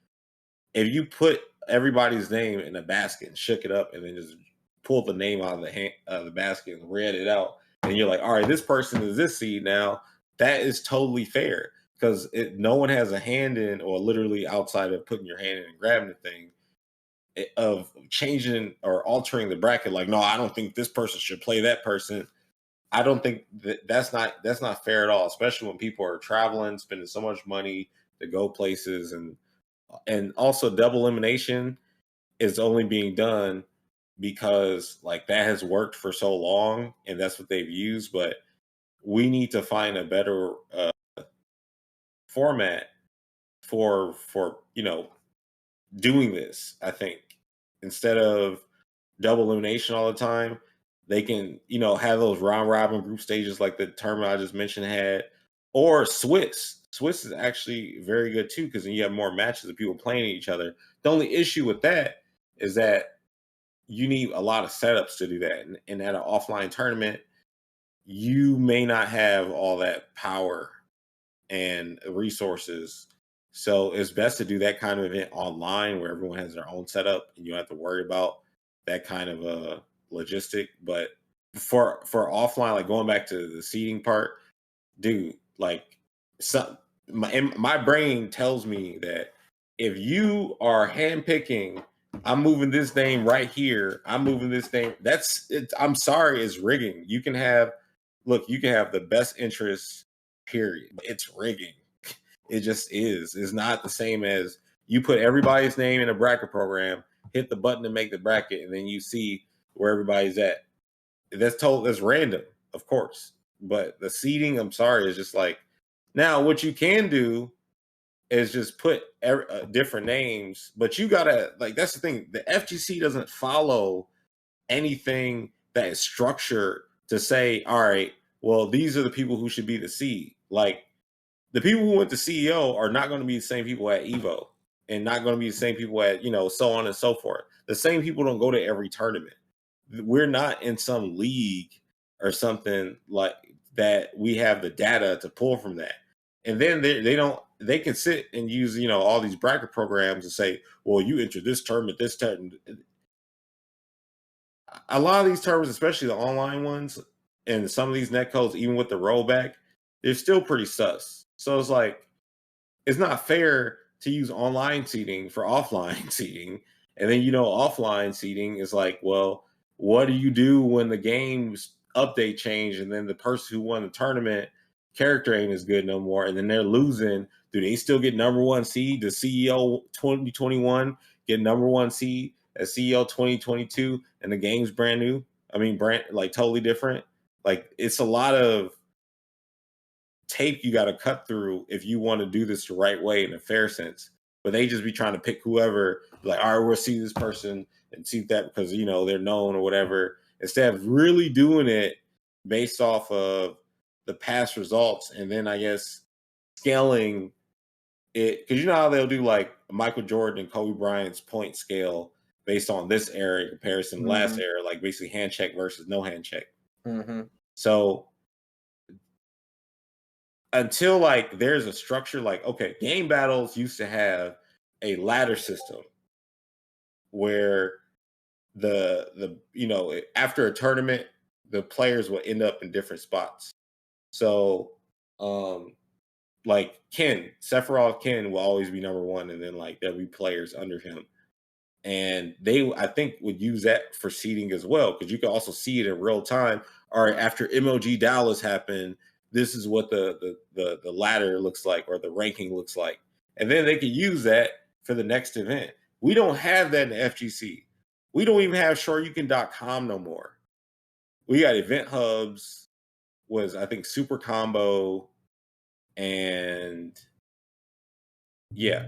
if you put everybody's name in a basket and shook it up and then just pulled the name out of the basket and read it out, and you're like, all right, this person is this seed now, that is totally fair, because no one has a hand in, or literally outside of putting your hand in and grabbing the thing, of changing or altering the bracket. Like, no, I don't think this person should play that person. I don't think that's not fair at all, especially when people are traveling, spending so much money to go places, and also double elimination is only being done because like that has worked for so long and that's what they've used. But we need to find a better format for doing this. I think instead of double elimination all the time, they can have those round robin group stages like the tournament I just mentioned had, or Swiss is actually very good too, because then you have more matches of people playing each other. The only issue with that is that you need a lot of setups to do that, and at an offline tournament you may not have all that power and resources. So it's best to do that kind of event online where everyone has their own setup and you don't have to worry about that kind of logistic. But for offline, like going back to the seating part, dude, like my brain tells me that if you are handpicking, I'm moving this name right here, I'm moving this name, I'm sorry, it's rigging. You can have the best interests, period. It's rigging. It just is. It's not the same as you put everybody's name in a bracket program, hit the button to make the bracket, and then you see where everybody's at. That's random, of course. But the seating, I'm sorry, is just like, now what you can do is just put different names, but you gotta, like, that's the thing. The FGC doesn't follow anything that is structured to say, all right, well, these are the people who should be the seed. Like, the people who went to CEO are not going to be the same people at Evo. and not going to be the same people at, so on and so forth. The same people don't go to every tournament. We're not in some league or something like that. We have the data to pull from that. And then they can sit and use, all these bracket programs and say, well, you entered this tournament, this tournament. A lot of these tournaments, especially the online ones, and some of these net codes, even with the rollback, they're still pretty sus. So it's like, it's not fair to use online seating for offline seating. And then, offline seating is like, well, what do you do when the game's update change and then the person who won the tournament character ain't as good no more, and then they're losing? Do they still get number one seed? Does CEO 2021 get number one seed as CEO 2022 and the game's brand new? I mean, like totally different. Like, it's a lot of tape you got to cut through if you want to do this the right way in a fair sense. But they just be trying to pick whoever, like, all right, we'll see this person and see that because, they're known or whatever, instead of really doing it based off of the past results. And then I guess scaling it, because how they'll do like Michael Jordan and Kobe Bryant's point scale based on this era in comparison to last era, like basically hand check versus no hand check. So until like there's a structure, like, okay, game battles used to have a ladder system where the after a tournament, the players will end up in different spots. So like Sephiroth Ken will always be number one, and then like there'll be players under him. And they, I think, would use that for seeding as well, because you can also see it in real time. All right, after MLG Dallas happened, this is what the ladder looks like, or the ranking looks like. And then they could use that for the next event. We don't have that in the FGC. We don't even have Shoryuken.com no more. We got Event Hubs, was I think Super Combo, and yeah,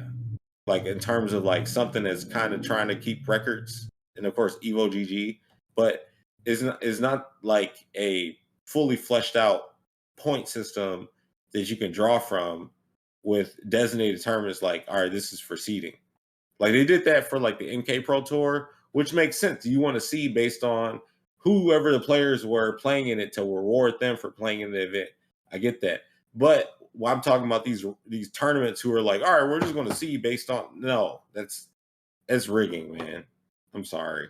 like in terms of like something that's kind of trying to keep records, and of course Evo GG, but is not like a fully fleshed out point system that you can draw from with designated tournaments. Like, all right, this is for seeding. Like they did that for like the NK Pro Tour, which makes sense. You want to see based on whoever the players were playing in it to reward them for playing in the event. I get that, but while I'm talking about these tournaments who are like, all right, we're just going to see based on, no, that's rigging, man. I'm sorry.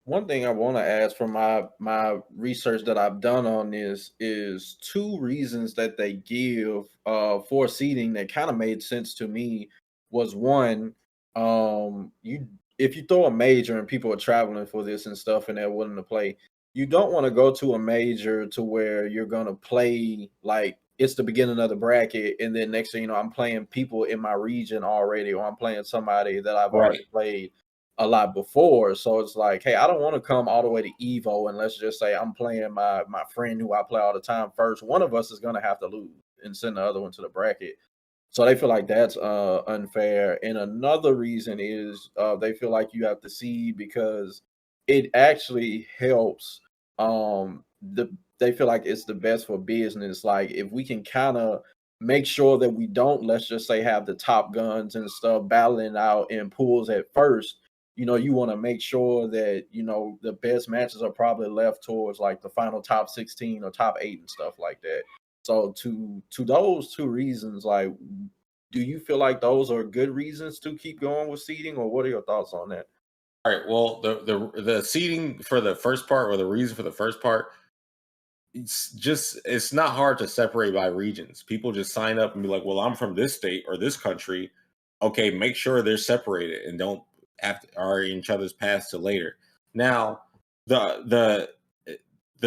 One thing I want to ask from my research that I've done on this is two reasons that they give for seeding that kind of made sense to me. Was one, if you throw a major and people are traveling for this and stuff and they're willing to play, you don't want to go to a major to where you're gonna play like it's the beginning of the bracket, and then next thing you know, I'm playing people in my region already, or I'm playing somebody that I've already played a lot before. So it's like, hey, I don't want to come all the way to Evo, and let's just say I'm playing my friend who I play all the time first. One of us is gonna have to lose and send the other one to the bracket. So they feel like that's unfair. And another reason is they feel like you have to see because it actually helps. They feel like it's the best for business. Like if we can kind of make sure that we don't, let's just say, have the top guns and stuff battling out in pools at first. You want to make sure that the best matches are probably left towards like the final top 16 or top 8 and stuff like that. So to those two reasons, like, do you feel like those are good reasons to keep going with seeding, or what are your thoughts on that? All right. Well, the seeding for the first part, or the reason for the first part, it's not hard to separate by regions. People just sign up and be like, well, I'm from this state or this country. Okay, make sure they're separated and don't are in each other's paths to later. Now, the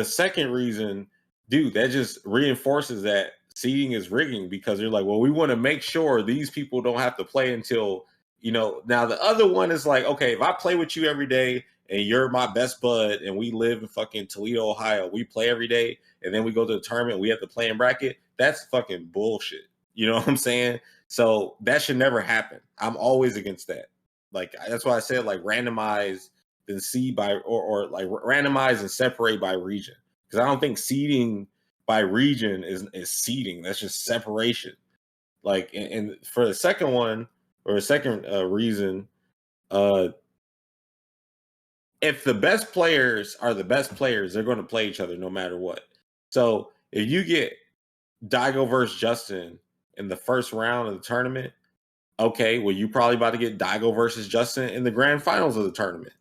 second reason, dude, that just reinforces that seeding is rigging, because they're like, well, we want to make sure these people don't have to play until, now the other one is like, okay, if I play with you every day and you're my best bud and we live in fucking Toledo, Ohio, we play every day and then we go to the tournament, we have to play in bracket, that's fucking bullshit. You know what I'm saying? So that should never happen. I'm always against that. Like, that's why I said, like, randomize then seed by, or like randomize and separate by region. Because I don't think seeding by region is seeding. That's just separation. Like, and for the second one, or a second reason, if the best players are the best players, they're going to play each other no matter what. So if you get Daigo versus Justin in the first round of the tournament, okay, well, you probably about to get Daigo versus Justin in the grand finals of the tournament.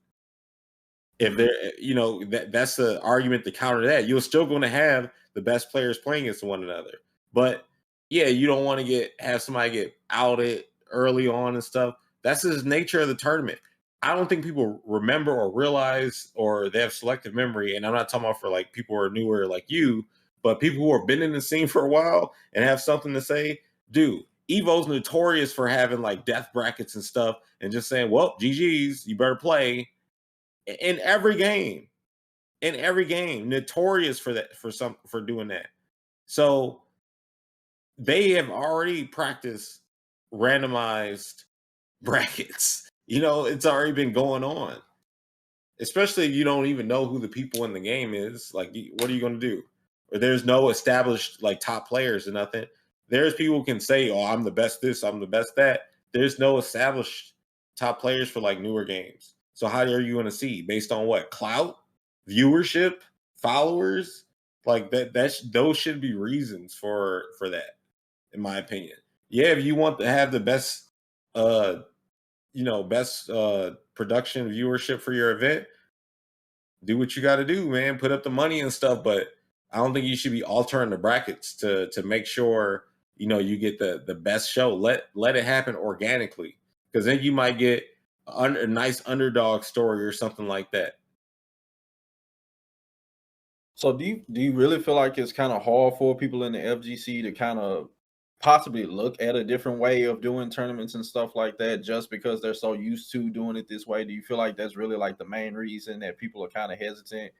If they're, that's the argument to counter that. You're still going to have the best players playing against one another. But yeah, you don't want to have somebody get outed early on and stuff. That's the nature of the tournament. I don't think people remember or realize, or they have selective memory. And I'm not talking about for like people who are newer like you, but people who have been in the scene for a while and have something to say. Dude, Evo's notorious for having like death brackets and stuff and just saying, well, GG's, you better play in every game. In every game, notorious for that, for doing that. So they have already practiced randomized brackets. It's already been going on. Especially if you don't even know who the people in the game is. Like, what are you going to do? Or there's no established like top players or nothing. There's people who can say, "Oh, I'm the best this, I'm the best that." There's no established top players for like newer games. So how are you going to see based on what? Clout, viewership, followers? Like those should be reasons for that, in my opinion. Yeah, if you want to have the best best production viewership for your event, do what you got to do, man. Put up the money and stuff, but I don't think you should be altering the brackets to make sure you get the best show. Let it happen organically, because then you might get a nice underdog story or something like that. So do you really feel like it's kind of hard for people in the FGC to kind of possibly look at a different way of doing tournaments and stuff like that, just because they're so used to doing it this way? Do you feel like that's really like the main reason that people are kind of hesitant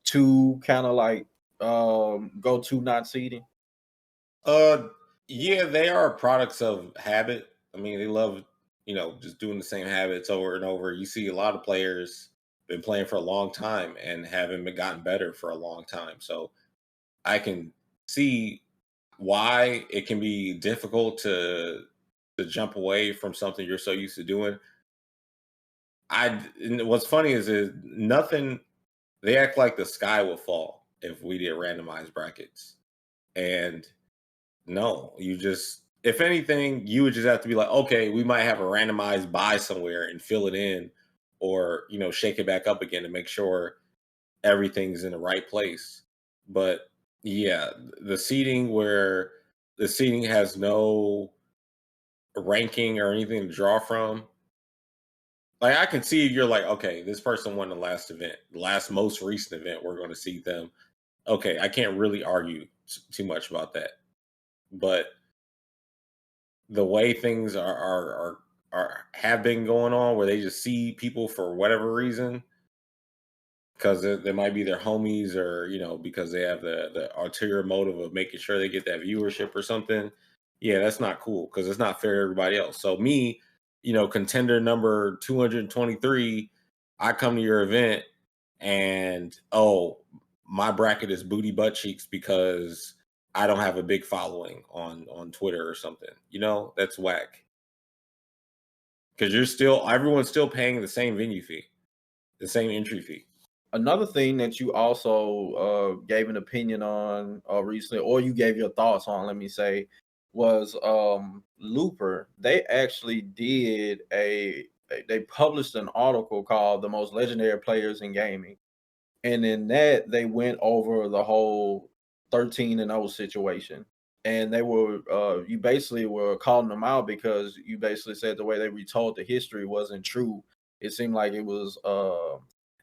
to kind of like go to not seeding? Yeah, they are products of habit. I mean, they love just doing the same habits over and over. You see a lot of players been playing for a long time and haven't been gotten better for a long time. So I can see why it can be difficult to jump away from something you're so used to doing. And what's funny is nothing. They act like the sky will fall if we did randomized brackets, and no, if anything, you would just have to be like, okay, we might have a randomized buy somewhere and fill it in, or shake it back up again to make sure everything's in the right place. But yeah, the seating has no ranking or anything to draw from. Like, I can see if you're like, okay, this person won the last event, the last most recent event, we're going to see them. Okay, I can't really argue too much about that. But the way things have been going on, where they just see people for whatever reason, because they might be their homies, or because they have the ulterior motive of making sure they get that viewership or something. Yeah, that's not cool, because it's not fair to everybody else. So me, contender number 223, I come to your event and, oh, my bracket is booty butt cheeks because I don't have a big following on Twitter or something. That's whack. Because everyone's still paying the same venue fee, the same entry fee. Another thing that you also gave an opinion on recently, or you gave your thoughts on, let me say, was Looper. They actually did they published an article called "The Most Legendary Players in Gaming," and in that they went over the whole 13-0 situation. And they were you basically were calling them out because you basically said the way they retold the history wasn't true. It seemed like it was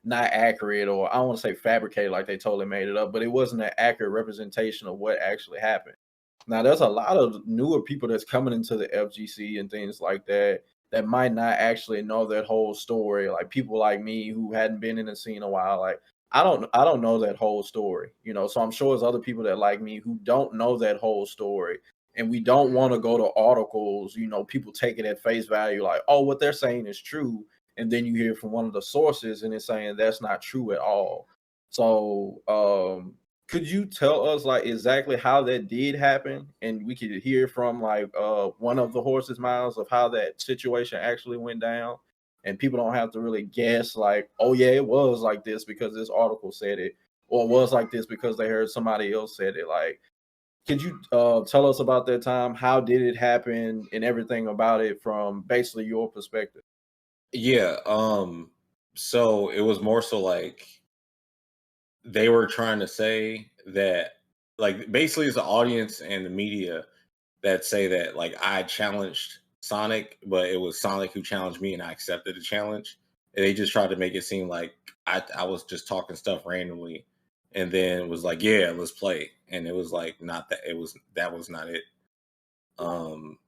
not accurate, or I don't want to say fabricated, like they totally made it up, but it wasn't an accurate representation of what actually happened. Now, there's a lot of newer people that's coming into the FGC and things like that that might not actually know that whole story. Like people like me who hadn't been in the scene a while, like I don't know that whole story, So I'm sure there's other people that like me who don't know that whole story. And we don't want to go to articles, people take it at face value, like, oh, what they're saying is true, and then you hear from one of the sources and it's saying that's not true at all. So Could you tell us like exactly how that did happen, and we could hear from like one of the horse's mouths of how that situation actually went down, and people don't have to really guess like, oh yeah, it was like this because this article said it, or it was like this because they heard somebody else said it. Like, could you tell us about that time? How did it happen, and everything about it from basically your perspective? Yeah. So it was more so like they were trying to say that, like, basically it's the audience and the media that say that like I challenged Sonic, but it was Sonic who challenged me and I accepted the challenge. And they just tried to make it seem like I was just talking stuff randomly and then was like, yeah, let's play. And it was like not that that was not it. Um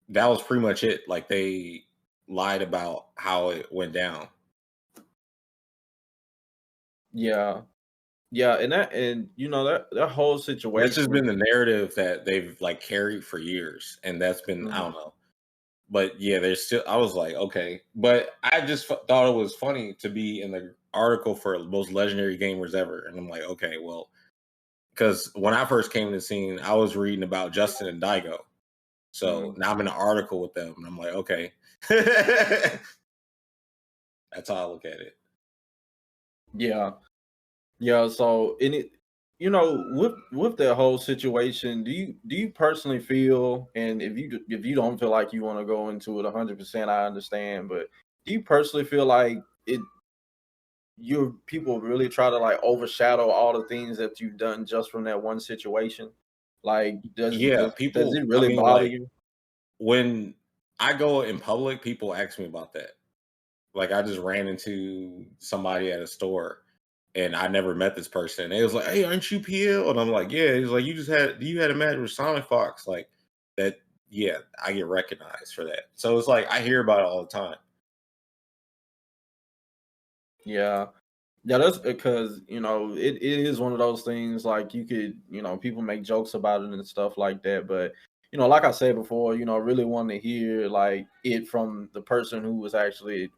that was pretty much it. Like they lied about how it went down. Yeah, yeah, and you know that whole That's just situation. been the narrative that they've like carried for years. And that's been, I Mhm. don't know. But yeah, there's still. I was like, okay, but I just thought it was funny to be in the article for most legendary gamers ever, and I'm like, okay, well, because when I first came to the scene, I was reading about Justin and Daigo, so Mhm. now I'm in an article with them, and I'm like, okay, that's how I look at it. Yeah. Yeah, so in it, with that whole situation, do you personally feel, and if you don't feel like you want to go into it 100%, I understand, but do you personally feel like your people really try to like overshadow all the things that you've done just from that one situation? Like, Yeah, does people. it I really mean, bother like you? when I go in public, people ask me about that. Like I just ran into somebody at a store and I never met this person. They was like, "Hey, aren't you PL?" And I'm like, "Yeah." He's like, you had a match with Sonic Fox?" Like that. Yeah, I get recognized for that. So it's like I hear about it all the time. Yeah. Yeah, that's because, it is one of those things like you could, people make jokes about it and stuff like that. But, like I said before, really want to hear like it from the person who was actually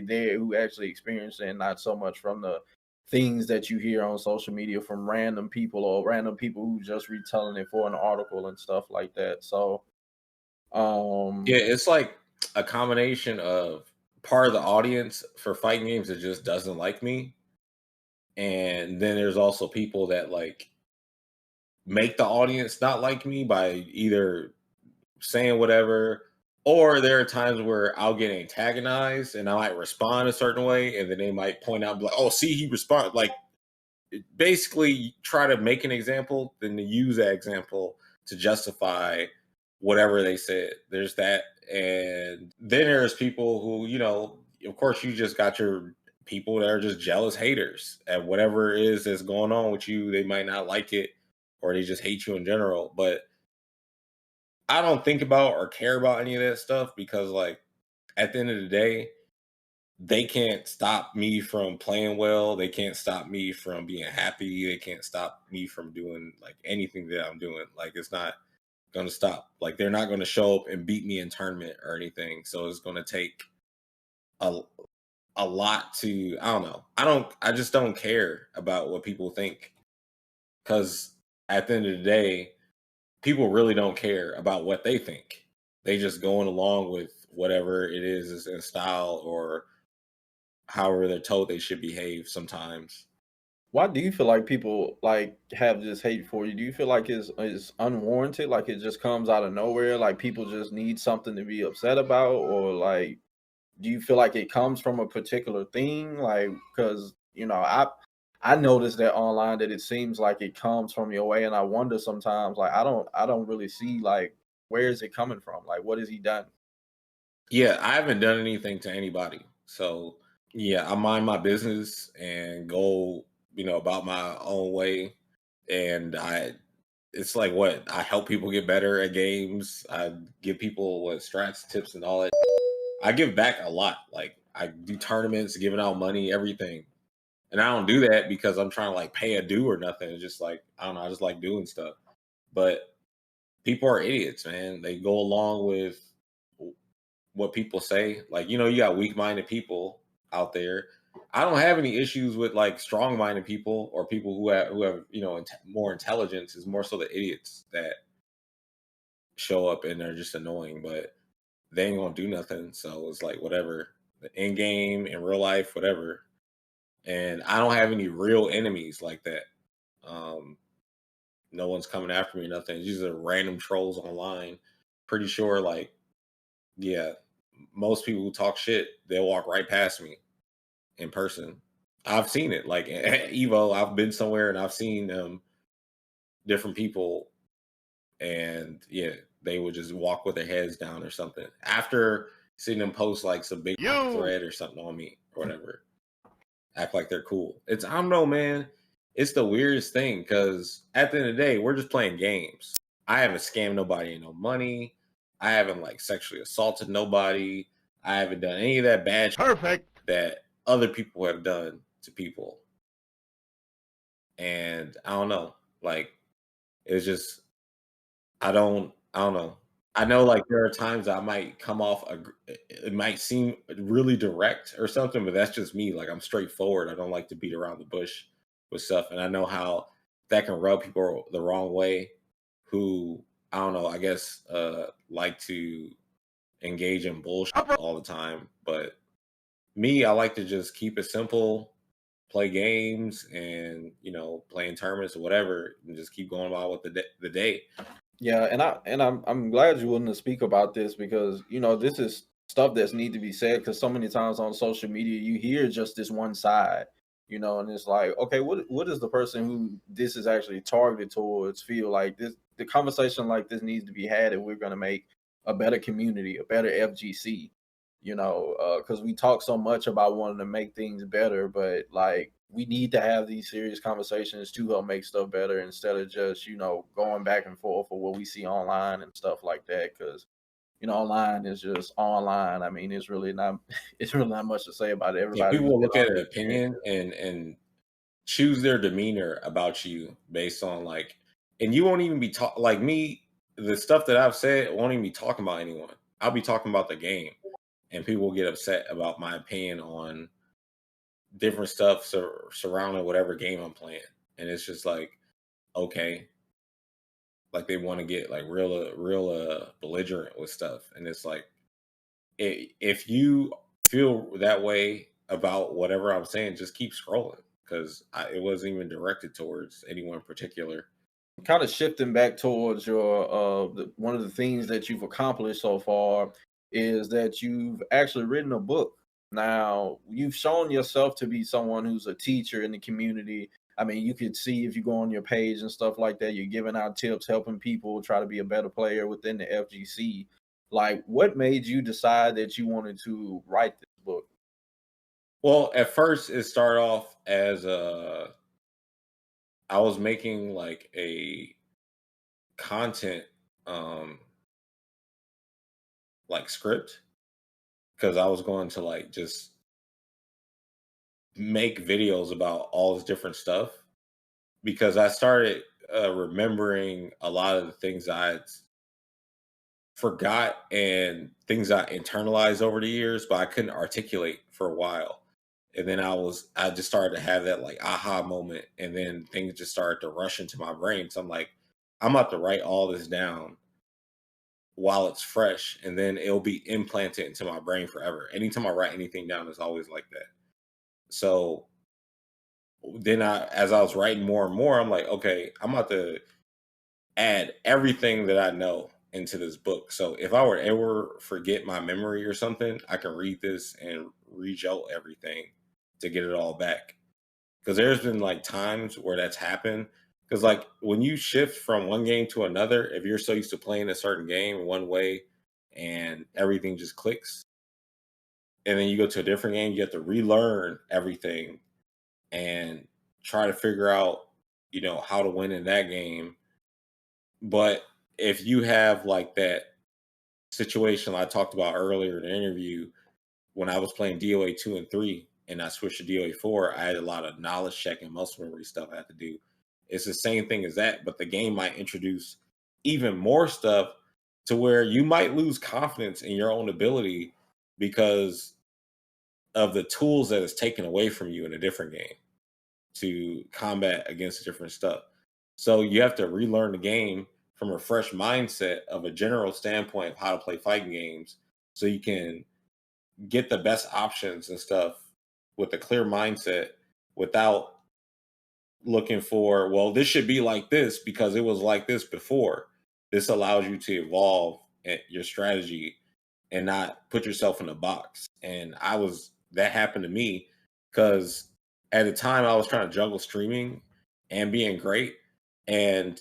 there, who actually experienced it, and not so much from the things that you hear on social media from random people or random people who just retelling it for an article and stuff like that. So Yeah, um it's like a combination of part of the audience for fighting games that just doesn't like me, and then there's also people that like make the audience not like me by either saying whatever. Or there are times where I'll get antagonized and I might respond a certain way, and then they might point out, like, "Oh, see, he responded." Like, basically, try to make an example, then to use that example to justify whatever they said. There's that, and then there's people who, of course, you just got your people that are just jealous haters at whatever it is that's going on with you. They might not like it, or they just hate you in general, but I don't think about or care about any of that stuff because, like, at the end of the day, they can't stop me from playing well. They can't stop me from being happy. They can't stop me from doing like anything that I'm doing. Like, it's not going to stop. Like, they're not going to show up and beat me in tournament or anything. So it's going to take a a lot to. I don't know. I just don't care about what people think because at the end of the day, people really don't care about what they think. They just going along with whatever it is in style or however they're told they should behave sometimes. Why do you feel like people like have this hate for you? Do you feel like it's unwarranted? Like it just comes out of nowhere? Like people just need something to be upset about, or like do you feel like it comes from a particular thing? Like because I noticed that online that it seems like it comes from your way, and I wonder sometimes like I don't really see like where is it coming from? Like what has he done? Yeah, I haven't done anything to anybody. So yeah, I mind my business and go, about my own way. And it's like what I help people get better at games. I give people what strats, tips, and all that. I give back a lot. Like I do tournaments, giving out money, everything. And I don't do that because I'm trying to like pay a due or nothing. It's just like I don't know. I just like doing stuff. But people are idiots, man. They go along with what people say. Like, you got weak minded people out there. I don't have any issues with like strong-minded people or people who have more intelligence. Is more so the idiots that show up and they're just annoying, but they ain't gonna do nothing. So it's like whatever. In game, in real life, whatever. And I don't have any real enemies like that. Um, no one's coming after me, nothing. These are random trolls online. Pretty sure, like, yeah, most people who talk shit, they'll walk right past me in person. I've seen it. Like at Evo, I've been somewhere and I've seen different people, and yeah, they would just walk with their heads down or something. After seeing them post like some big thread or something on me or whatever, act like they're cool. I don't know, man. It's the weirdest thing because at the end of the day, we're just playing games. I haven't scammed nobody no money. I haven't like sexually assaulted nobody. I haven't done any of that bad shit that other people have done to people. And I don't know. Like, it's just I don't know. I know like there are times I might come off it might seem really direct or something, but that's just me. Like I'm straightforward. I don't like to beat around the bush with stuff. And I know how that can rub people the wrong way who I don't know, I guess like to engage in bullshit all the time. But me, I like to just keep it simple, play games and play in tournaments or whatever, and just keep going about with the day. Yeah, and I'm glad you're willing to speak about this because this is stuff that's need to be said because so many times on social media you hear just this one side, and it's like, okay, what is the person who this is actually targeted towards feel like this? The conversation like this needs to be had if we're going to make a better community, a better FGC, because we talk so much about wanting to make things better, but like we need to have these serious conversations to help make stuff better instead of just going back and forth for what we see online and stuff like that because online is just online. I mean, it's really not it's really not much to say about it. Yeah, Everybody people just will get look off at an their opinion and choose their demeanor about you based on like, and you won't even be like me. The stuff that I've said won't even be talking about anyone. I'll be talking about the game, and people will get upset about my opinion on different stuff surrounding whatever game I'm playing. And it's just like, okay, like they want to get like real belligerent with stuff, and it's like, if you feel that way about whatever I'm saying, just keep scrolling because it wasn't even directed towards anyone in particular. kind of shifting back towards your one of the things that you've accomplished so far is that you've actually written a book. Now you've shown yourself to be someone who's a teacher in the community. I mean, you could see if you go on your page and stuff like that, you're giving out tips, helping people try to be a better player within the FGC. Like, what made you decide that you wanted to write this book? Well, at first it started off as I was making like a content um like script because I was going to like just make videos about all this different stuff because I started remembering a lot of the things I forgot and things I internalized over the years, but I couldn't articulate for a while. And then I just started to have that like aha moment, and then things just started to rush into my brain. So I'm like, I'm about to write all this down while it's fresh, and then it'll be implanted into my brain forever. Anytime I write anything down, it's always like that. So then as I was writing more and more, I'm like, okay, I'm about to add everything that I know into this book. So if I were ever forget my memory or something, I can read this and rejolt everything to get it all back. Because there's been like times where that's happened. Because like when you shift from one game to another, if you're so used to playing a certain game one way and everything just clicks, and then you go to a different game, you have to relearn everything and try to figure out, how to win in that game. But if you have like that situation I talked about earlier in the interview, when I was playing DOA 2 and 3 and I switched to DOA 4, I had a lot of knowledge check and muscle memory stuff I had to do. It's the same thing as that, but the game might introduce even more stuff to where you might lose confidence in your own ability because of the tools that is taken away from you in a different game to combat against different stuff. So you have to relearn the game from a fresh mindset of a general standpoint of how to play fighting games so you can get the best options and stuff with a clear mindset without looking for, well, this should be like this because it was like this before. This allows you to evolve your strategy and not put yourself in a box. And that happened to me because at the time I was trying to juggle streaming and being great. And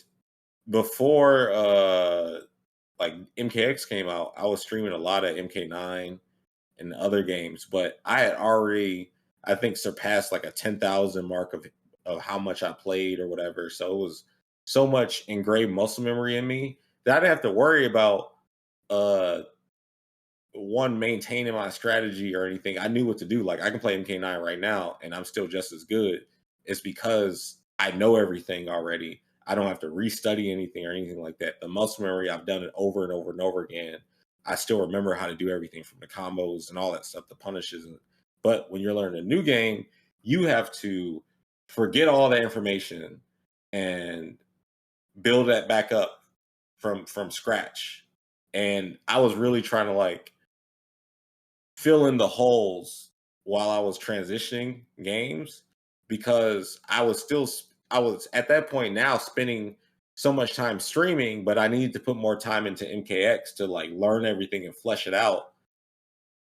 before like MKX came out, I was streaming a lot of MK9 and other games, but I had already, I think, surpassed like a 10,000 mark of how much I played or whatever. So it was so much engraved muscle memory in me that I didn't have to worry about one, maintaining my strategy or anything. I knew what to do. Like I can play MK9 right now and I'm still just as good. It's because I know everything already. I don't have to restudy anything or anything like that. The muscle memory, I've done it over and over and over again. I still remember how to do everything from the combos and all that stuff, the punishes. But when you're learning a new game, you have to forget all that information and build that back up from scratch. And I was really trying to like fill in the holes while I was transitioning games because I was at that point now spending so much time streaming, but I needed to put more time into MKX to like learn everything and flesh it out.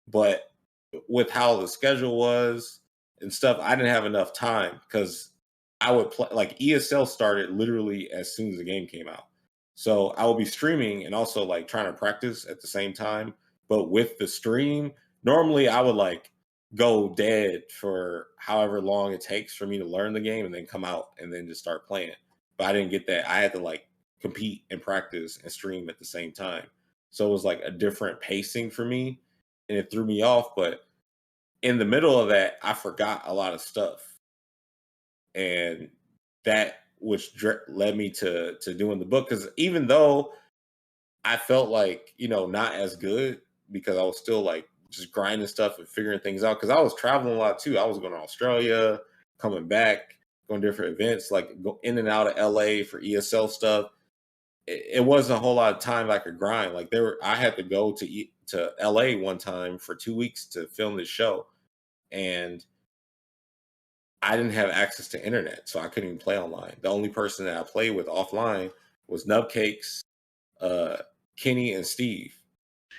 But with how the schedule was and stuff, I didn't have enough time because I would play like ESL started literally as soon as the game came out. So I would be streaming and also like trying to practice at the same time. But with the stream, normally I would like go dead for however long it takes for me to learn the game and then come out and then just start playing. But I didn't get that. I had to like compete and practice and stream at the same time. So it was like a different pacing for me and it threw me off. But in the middle of that, I forgot a lot of stuff. And that led me to doing the book. Because even though I felt like, not as good because I was still like just grinding stuff and figuring things out. Because I was traveling a lot too. I was going to Australia, coming back, going to different events, like go in and out of LA for ESL stuff. It wasn't a whole lot of time I could grind. Like I had to go to LA one time for 2 weeks to film this show. And I didn't have access to internet, so I couldn't even play online. The only person that I played with offline was Nubcakes, Kenny, and Steve,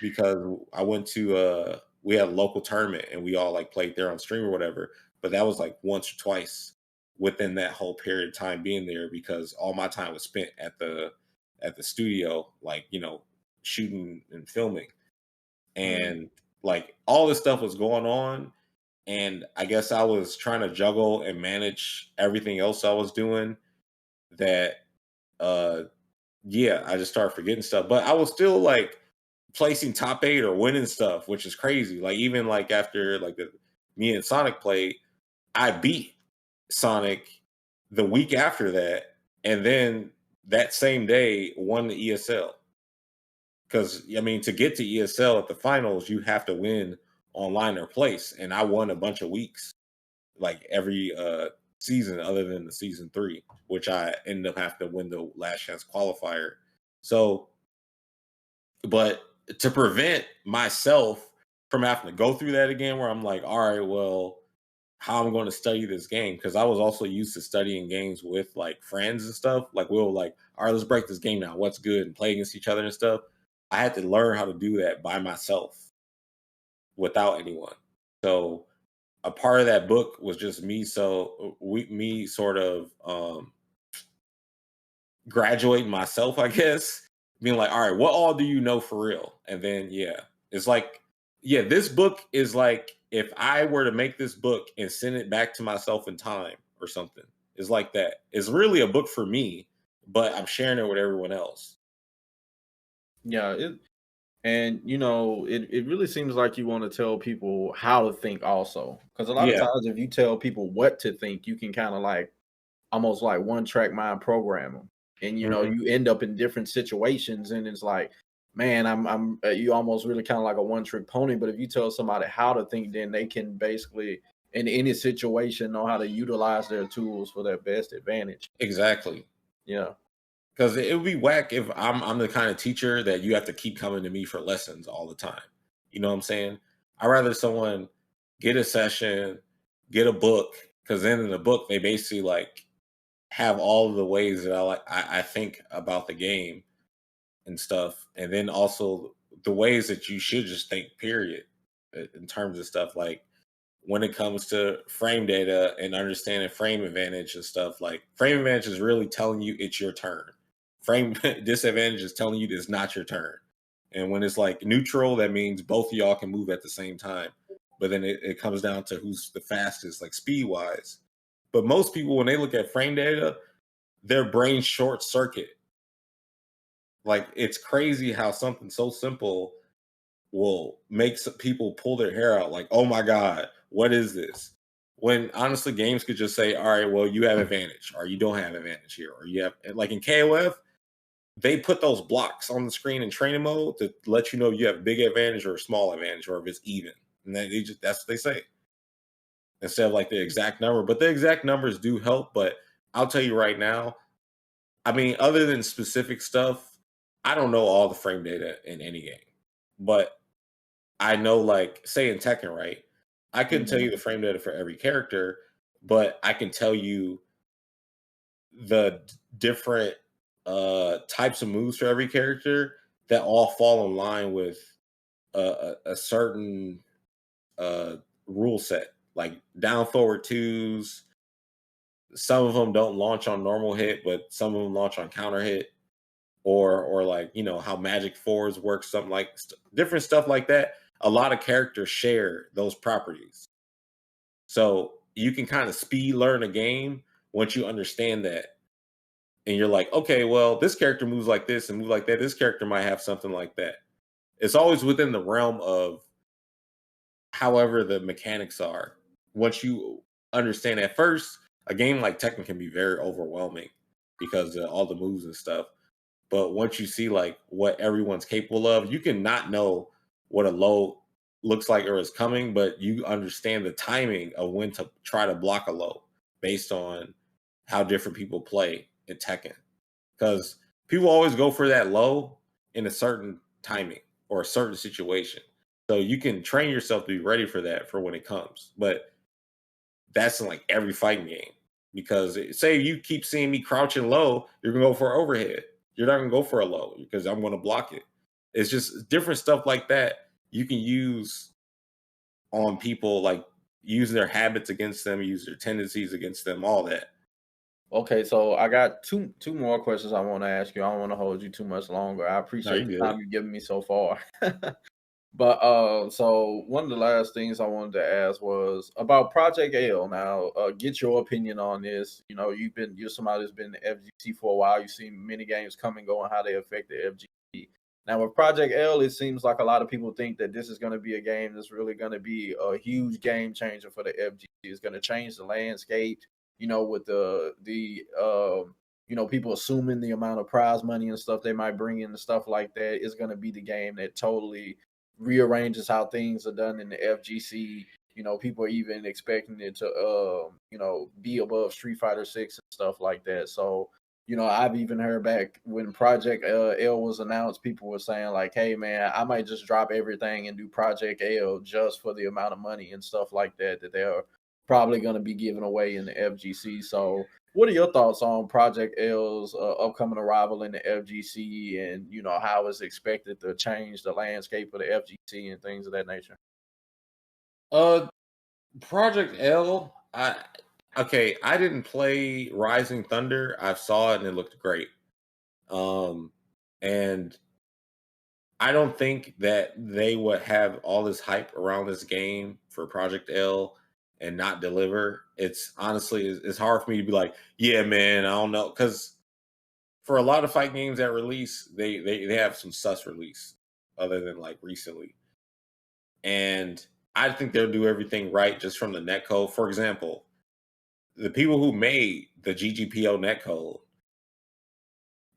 because I went to we had a local tournament and we all like played there on stream or whatever. But that was like once or twice within that whole period of time being there because all my time was spent at the studio, like shooting and filming, and like all this stuff was going on. And I guess I was trying to juggle and manage everything else I was doing that, I just started forgetting stuff. But I was still like placing top 8 or winning stuff, which is crazy. Like even like after like me and Sonic played, I beat Sonic the week after that. And then that same day won the ESL. Because, to get to ESL at the finals, you have to win online or place, and I won a bunch of weeks, like every season other than the season 3, which I ended up having to win the last chance qualifier. So, but to prevent myself from having to go through that again, where I'm like, all right, well, how I'm going to study this game, because I was also used to studying games with like friends and stuff. Like we'll like, all right, let's break this game down. What's good, and play against each other and stuff. I had to learn how to do that by myself without anyone. So a part of that book was just me. So me sort of graduating myself, I guess, being like, all right, what all do you know for real? And then, it's like, this book is like, if I were to make this book and send it back to myself in time or something, it's like that. It's really a book for me, but I'm sharing it with everyone else. Yeah, it really seems like you want to tell people how to think also, because a lot of times if you tell people what to think, you can kind of like almost like one track mind program them, and you end up in different situations, and it's like Man, I'm you almost really kind of like a one trick pony. But if you tell somebody how to think, then they can basically in any situation know how to utilize their tools for their best advantage. Exactly. Yeah. Because it would be whack if I'm the kind of teacher that you have to keep coming to me for lessons all the time. You know what I'm saying? I'd rather someone get a session, get a book, because then in the book they basically like have all of the ways that I think about the game and stuff, and then also the ways that you should just think. Period. In terms of stuff like when it comes to frame data and understanding frame advantage and stuff, like frame advantage is really telling you it's your turn. Frame disadvantage is telling you it's not your turn. And when it's like neutral, that means both of y'all can move at the same time. But then it comes down to who's the fastest, like speed wise. But most people, when they look at frame data, their brain short circuit. Like it's crazy how something so simple will make some people pull their hair out like, oh my God, what is this? When honestly, games could just say, all right, well, you have advantage, or you don't have advantage here, or you have, like in KOF, they put those blocks on the screen in training mode to let you know you have big advantage or small advantage, or if it's even. And then they just, that's what they say instead of like the exact number. But the exact numbers do help. But I'll tell you right now, I mean, other than specific stuff, I don't know all the frame data in any game. But I know, like, say in Tekken, right? I couldn't tell Mhm. you the frame data for every character, but I can tell you the different types of moves for every character that all fall in line with a certain uh rule set. Like down forward twos, some of them don't launch on normal hit, but some of them launch on counter hit. Or like how magic fours work, something like different stuff like that. A lot of characters share those properties, so you can kind of speed learn a game once you understand that, and you're like, okay, well, this character moves like this and move like that, this character might have something like that. It's always within the realm of however the mechanics are. Once you understand, at first a game like Tekken can be very overwhelming because of all the moves and stuff. But once you see like what everyone's capable of, you can not know what a low looks like or is coming, but you understand the timing of when to try to block a low based on how different people play in Tekken. Because people always go for that low in a certain timing or a certain situation. So you can train yourself to be ready for that for when it comes. But that's in like every fighting game. Because say you keep seeing me crouching low, you're gonna go for overhead. You're not gonna go for a low because I'm gonna block it. It's just different stuff like that you can use on people, like using their habits against them, use their tendencies against them, all that. Okay, so I got two more questions I want to ask you. I don't want to hold you too much longer. I No, appreciate you the good. time you've given me so far. But so one of the last things I wanted to ask was about Project L. Now, get your opinion on this. You know, you're somebody that's been in the FGC for a while. You've seen many games come and go and how they affect the FGC. Now, with Project L, it seems like a lot of people think that this is going to be a game that's really going to be a huge game changer for the FGC. It's going to change the landscape. You know, with people assuming the amount of prize money and stuff they might bring in and stuff like that is going to be the game that totally rearranges how things are done in the FGC. You know, people are even expecting it to, be above Street Fighter 6 and stuff like that. So, I've even heard back when Project L was announced, people were saying like, "Hey, man, I might just drop everything and do Project L just for the amount of money and stuff like that that they're probably going to be giving away in the FGC." So, what are your thoughts on Project L's upcoming arrival in the FGC, and how it's expected to change the landscape of the FGC and things of that nature? Uh Project L, I didn't play Rising Thunder. I saw it and it looked great. Um and I don't think that they would have all this hype around this game for Project L and not deliver. It's honestly, it's hard for me to be like, yeah, man, I don't know, because for a lot of fight games that release, they have some sus release other than like recently, and I think they'll do everything right just from the netcode. For example, the people who made the GGPO netcode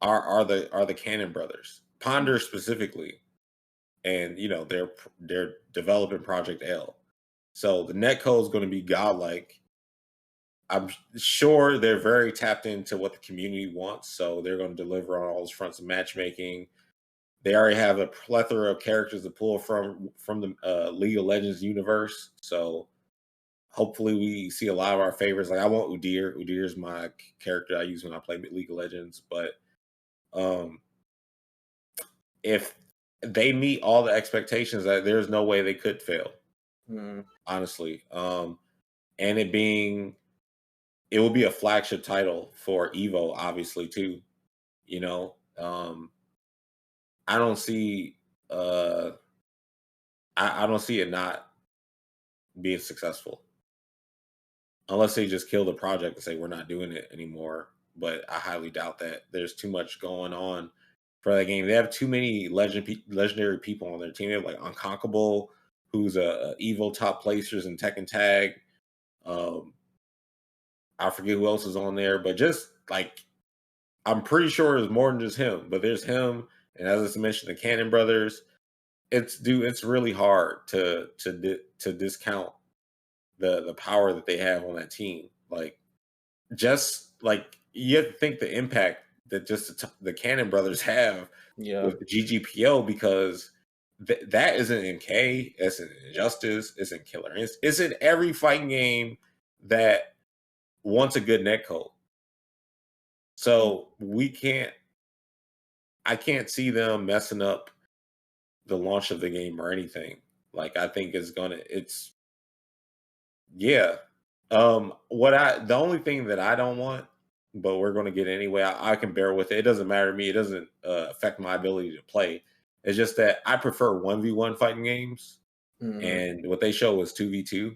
are the Cannon brothers. Ponder specifically, and they're developing Project L. So the netcode is going to be godlike. I'm sure they're very tapped into what the community wants, so they're going to deliver on all those fronts of matchmaking. They already have a plethora of characters to pull from the League of Legends universe, so hopefully we see a lot of our favorites. Like I want Udyr. Udyr is my character I use when I play League of Legends, but um, if they meet all the expectations, that there's no way they could fail. Honestly, and it will be a flagship title for Evo, obviously too. I don't see I don't see it not being successful unless they just kill the project and say we're not doing it anymore. But I highly doubt that. There's too much going on for that game. They have too many legendary people on their team. They have like Unconquerable, who's a Evo top placers in Tekken Tag. I forget who else is on there, but just like I'm pretty sure it's more than just him. But there's him, and as I mentioned, the Cannon Brothers. It's really hard to discount the power that they have on that team. Like just like you have to think the impact that just the Cannon Brothers have with the GGPO, because that isn't in K, it's in Injustice, it's in Killer. It's in every fighting game that wants a good netcode. So I can't see them messing up the launch of the game or anything. Like I think yeah. The only thing that I don't want, but we're going to get anyway, I can bear with it. It doesn't matter to me. It doesn't affect my ability to play. It's just that I prefer 1v1 fighting games, and what they show is 2v2.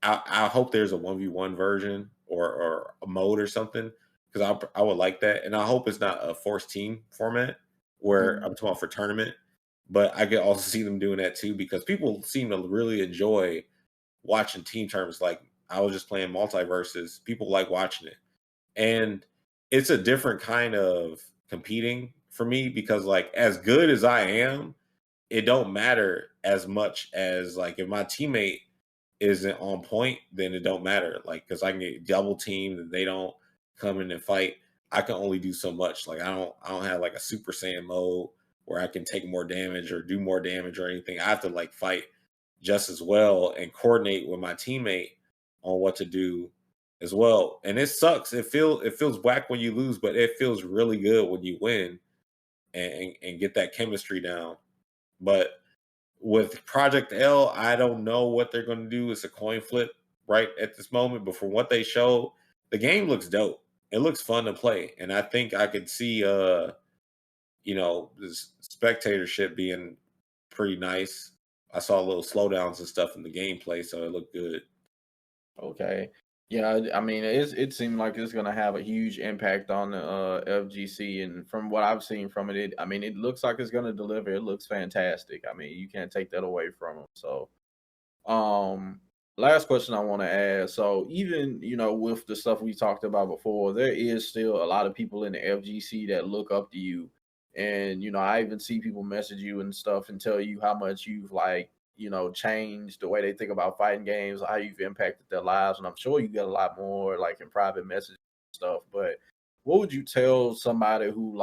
I hope there's a 1v1 version or a mode or something, because I would like that, and I hope it's not a forced team format where I'm talking about for tournament. But I could also see them doing that too, because people seem to really enjoy watching team terms. Like I was just playing multiverses. People like watching it. And it's a different kind of competing for me, because like as good as I am, it don't matter as much as like if my teammate isn't on point, then it don't matter. Like because I can get double teamed and they don't come in and fight. I can only do so much. Like I don't have like a Super Saiyan mode where I can take more damage or do more damage or anything. I have to like fight just as well and coordinate with my teammate on what to do as well. And it sucks. It feels whack when you lose, but it feels really good when you win and get that chemistry down. But with Project L, I don't know what they're going to do. It's a coin flip right at this moment. But from what they show, the game looks dope. It looks fun to play. And I think I could see this spectatorship being pretty nice. I saw little slowdowns and stuff in the gameplay, so it looked good. Okay. Yeah, I mean, it seemed like it's gonna have a huge impact on the FGC, and from what I've seen from it, I mean, it looks like it's gonna deliver. It looks fantastic. I mean, you can't take that away from them. So, last question I want to ask. So, even with the stuff we talked about before, there is still a lot of people in the FGC that look up to you, and I even see people message you and stuff and tell you how much you've changed the way they think about fighting games, how you've impacted their lives. And I'm sure you get a lot more like in private messages and stuff. But what would you tell somebody who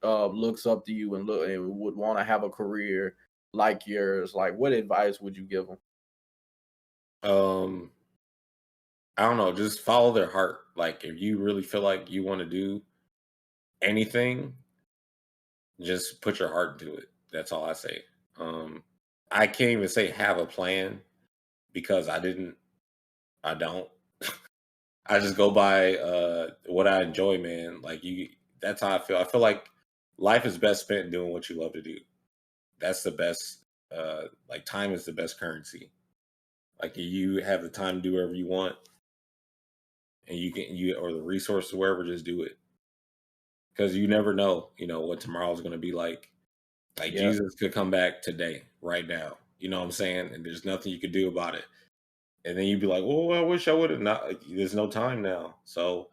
looks up to you and would want to have a career like yours? Like, what advice would you give them? I don't know, just follow their heart. Like if you really feel like you want to do anything, just put your heart into it. That's all I say. I can't even say have a plan, because I don't. I just go by what I enjoy, man. Like that's how I feel. I feel like life is best spent doing what you love to do. That's the best. Like time is the best currency. Like you have the time to do whatever you want, and or the resources wherever, just do it, because you never know. What tomorrow's going to be like. Like Yeah. Jesus could come back today, right now. You know what I'm saying? And there's nothing you could do about it. And then you'd be like, "Oh, I wish I would have not." Like, there's no time now. So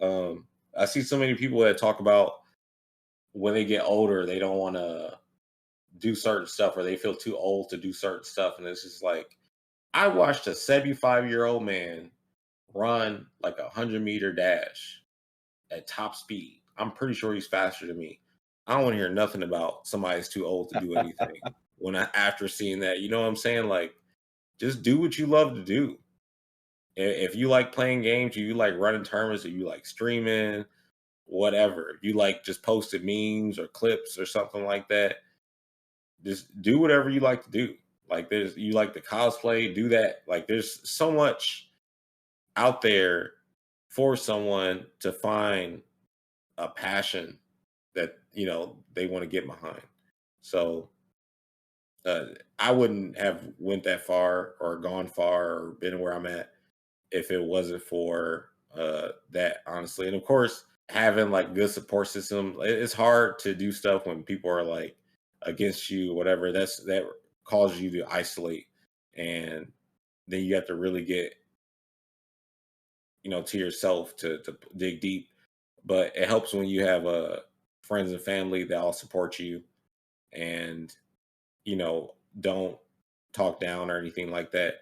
I see so many people that talk about when they get older, they don't want to do certain stuff, or they feel too old to do certain stuff. And it's just like, I watched a 75-year-old man run like 100-meter dash at top speed. I'm pretty sure he's faster than me. I don't want to hear nothing about somebody's too old to do anything. After seeing that, you know what I'm saying? Like, just do what you love to do. If you like playing games, or you like running tournaments, or you like streaming, whatever, if you like just posting memes or clips or something like that, just do whatever you like to do. Like, you like the cosplay, do that. Like, there's so much out there for someone to find a passion that they want to get behind. So I wouldn't have went that far or gone far or been where I'm at if it wasn't for that, honestly. And of course, having like good support system. It's hard to do stuff when people are like against you, whatever. That causes you to isolate, and then you have to really get to yourself to dig deep. But it helps when you have friends and family that all support you, and don't talk down or anything like that.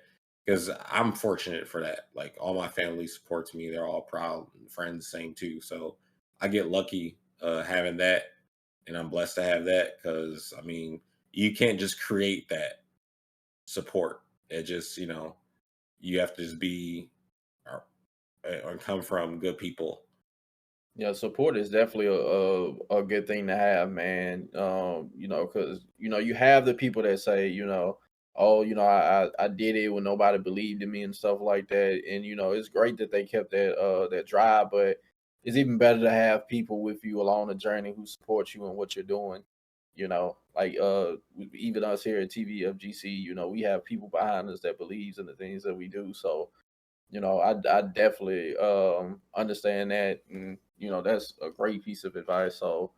Because I'm fortunate for that. Like, all my family supports me. They're all proud, and friends same too. So I get lucky having that, and I'm blessed to have that. Because I mean, you can't just create that support. It just you have to just be or come from good people. Yeah, support is definitely a good thing to have, man. Because you have the people that say, oh, I did it when nobody believed in me and stuff like that. And it's great that they kept that drive, but it's even better to have people with you along the journey who support you and what you're doing. Like even us here at TV FGC, we have people behind us that believes in the things that we do. So I definitely understand that, and that's a great piece of advice. So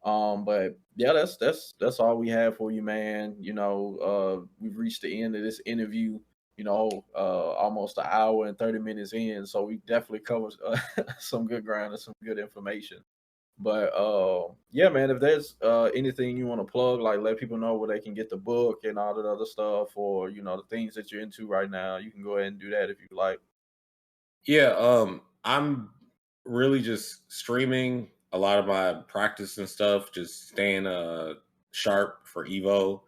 but yeah, that's all we have for you, man. We've reached the end of this interview, almost an hour and 30 minutes in, so we definitely covered some good ground and some good information. But yeah, man, if there's anything you want to plug, like let people know where they can get the book and all that other stuff, or the things that you're into right now, you can go ahead and do that if you like. Yeah, I'm really just streaming a lot of my practice and stuff, just staying sharp for Evo.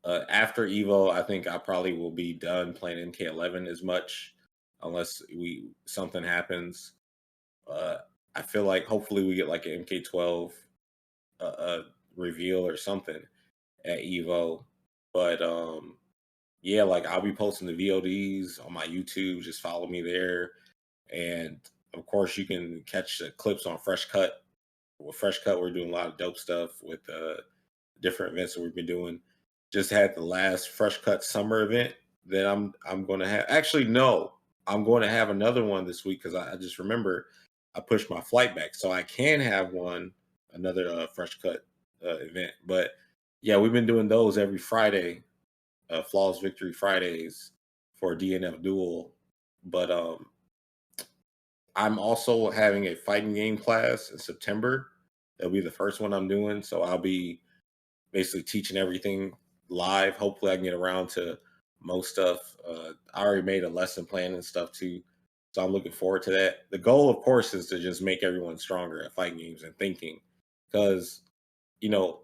After Evo, I think I probably will be done playing MK11 as much, unless we something happens. Uh, I feel like hopefully we get like an MK12 reveal or something at Evo. But yeah, like I'll be posting the VODs on my YouTube. Just follow me there. And of course, you can catch the clips on Fresh Cut. With Fresh Cut, we're doing a lot of dope stuff with different events that we've been doing. Just had the last Fresh Cut summer event that I'm going to have. Actually, no, I'm going to have another one this week because I just remember I pushed my flight back, so I can have another Fresh Cut event. But yeah, we've been doing those every Friday, Flawless Victory Fridays for DNF Duel. But I'm also having a fighting game class in September. That'll be the first one I'm doing. So I'll be basically teaching everything live. Hopefully I can get around to most stuff. I already made a lesson plan and stuff too. So I'm looking forward to that. The goal, of course, is to just make everyone stronger at fighting games and thinking. Because, you know,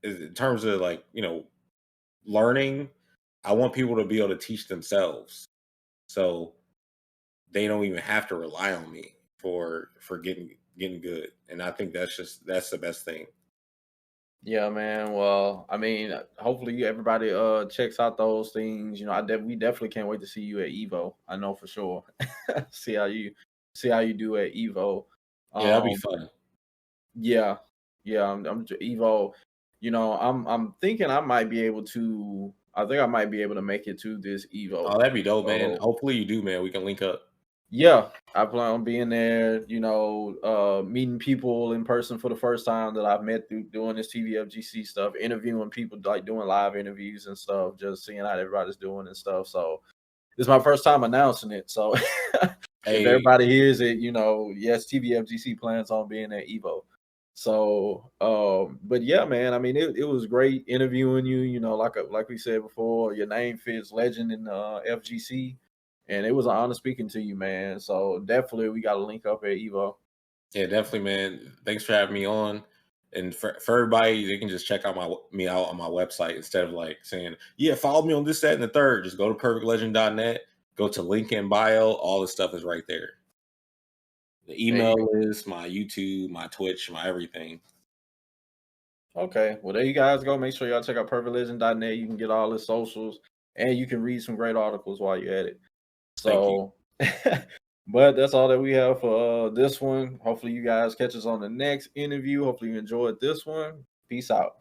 in terms of like, learning, I want people to be able to teach themselves. So they don't even have to rely on me for getting good. And I think that's the best thing. Yeah, man. Well, I mean, hopefully everybody checks out those things. We definitely can't wait to see you at Evo. I know for sure. see how you do at Evo. Yeah, that'll be Um, fun. yeah, yeah. I'm Evo. I'm thinking I might be able to. I think I might be able to make it to this Evo. Oh, that'd be dope, man. So Hopefully you do, man. We can link up. yeah, I plan on being there, meeting people in person for the first time that I've met through doing this TVFGC stuff, interviewing people, like doing live interviews and stuff, just seeing how everybody's doing and stuff. So this is my first time announcing it. So if Hey, everybody hears it, yes, TVFGC plans on being at Evo. So, but yeah, man, I mean, it was great interviewing you. You know, like we said before, your name fits legend in FGC, and it was an honor speaking to you, man. So definitely, we got to link up at Evo. Yeah, definitely, man. Thanks for having me on. And for everybody, they can just check out me out on my website instead of like saying, yeah, follow me on this, that, and the third. Just go to perfectlegend.net, go to link in bio. All the stuff is right there. The There you email go. list, my YouTube, my Twitch, my everything. Okay, well, there you guys go. Make sure y'all check out perfectlegend.net. You can get all the socials, and you can read some great articles while you're at it. Thank you. So, but that's all that we have for this one. Hopefully, you guys catch us on the next interview. Hopefully, you enjoyed this one. Peace out.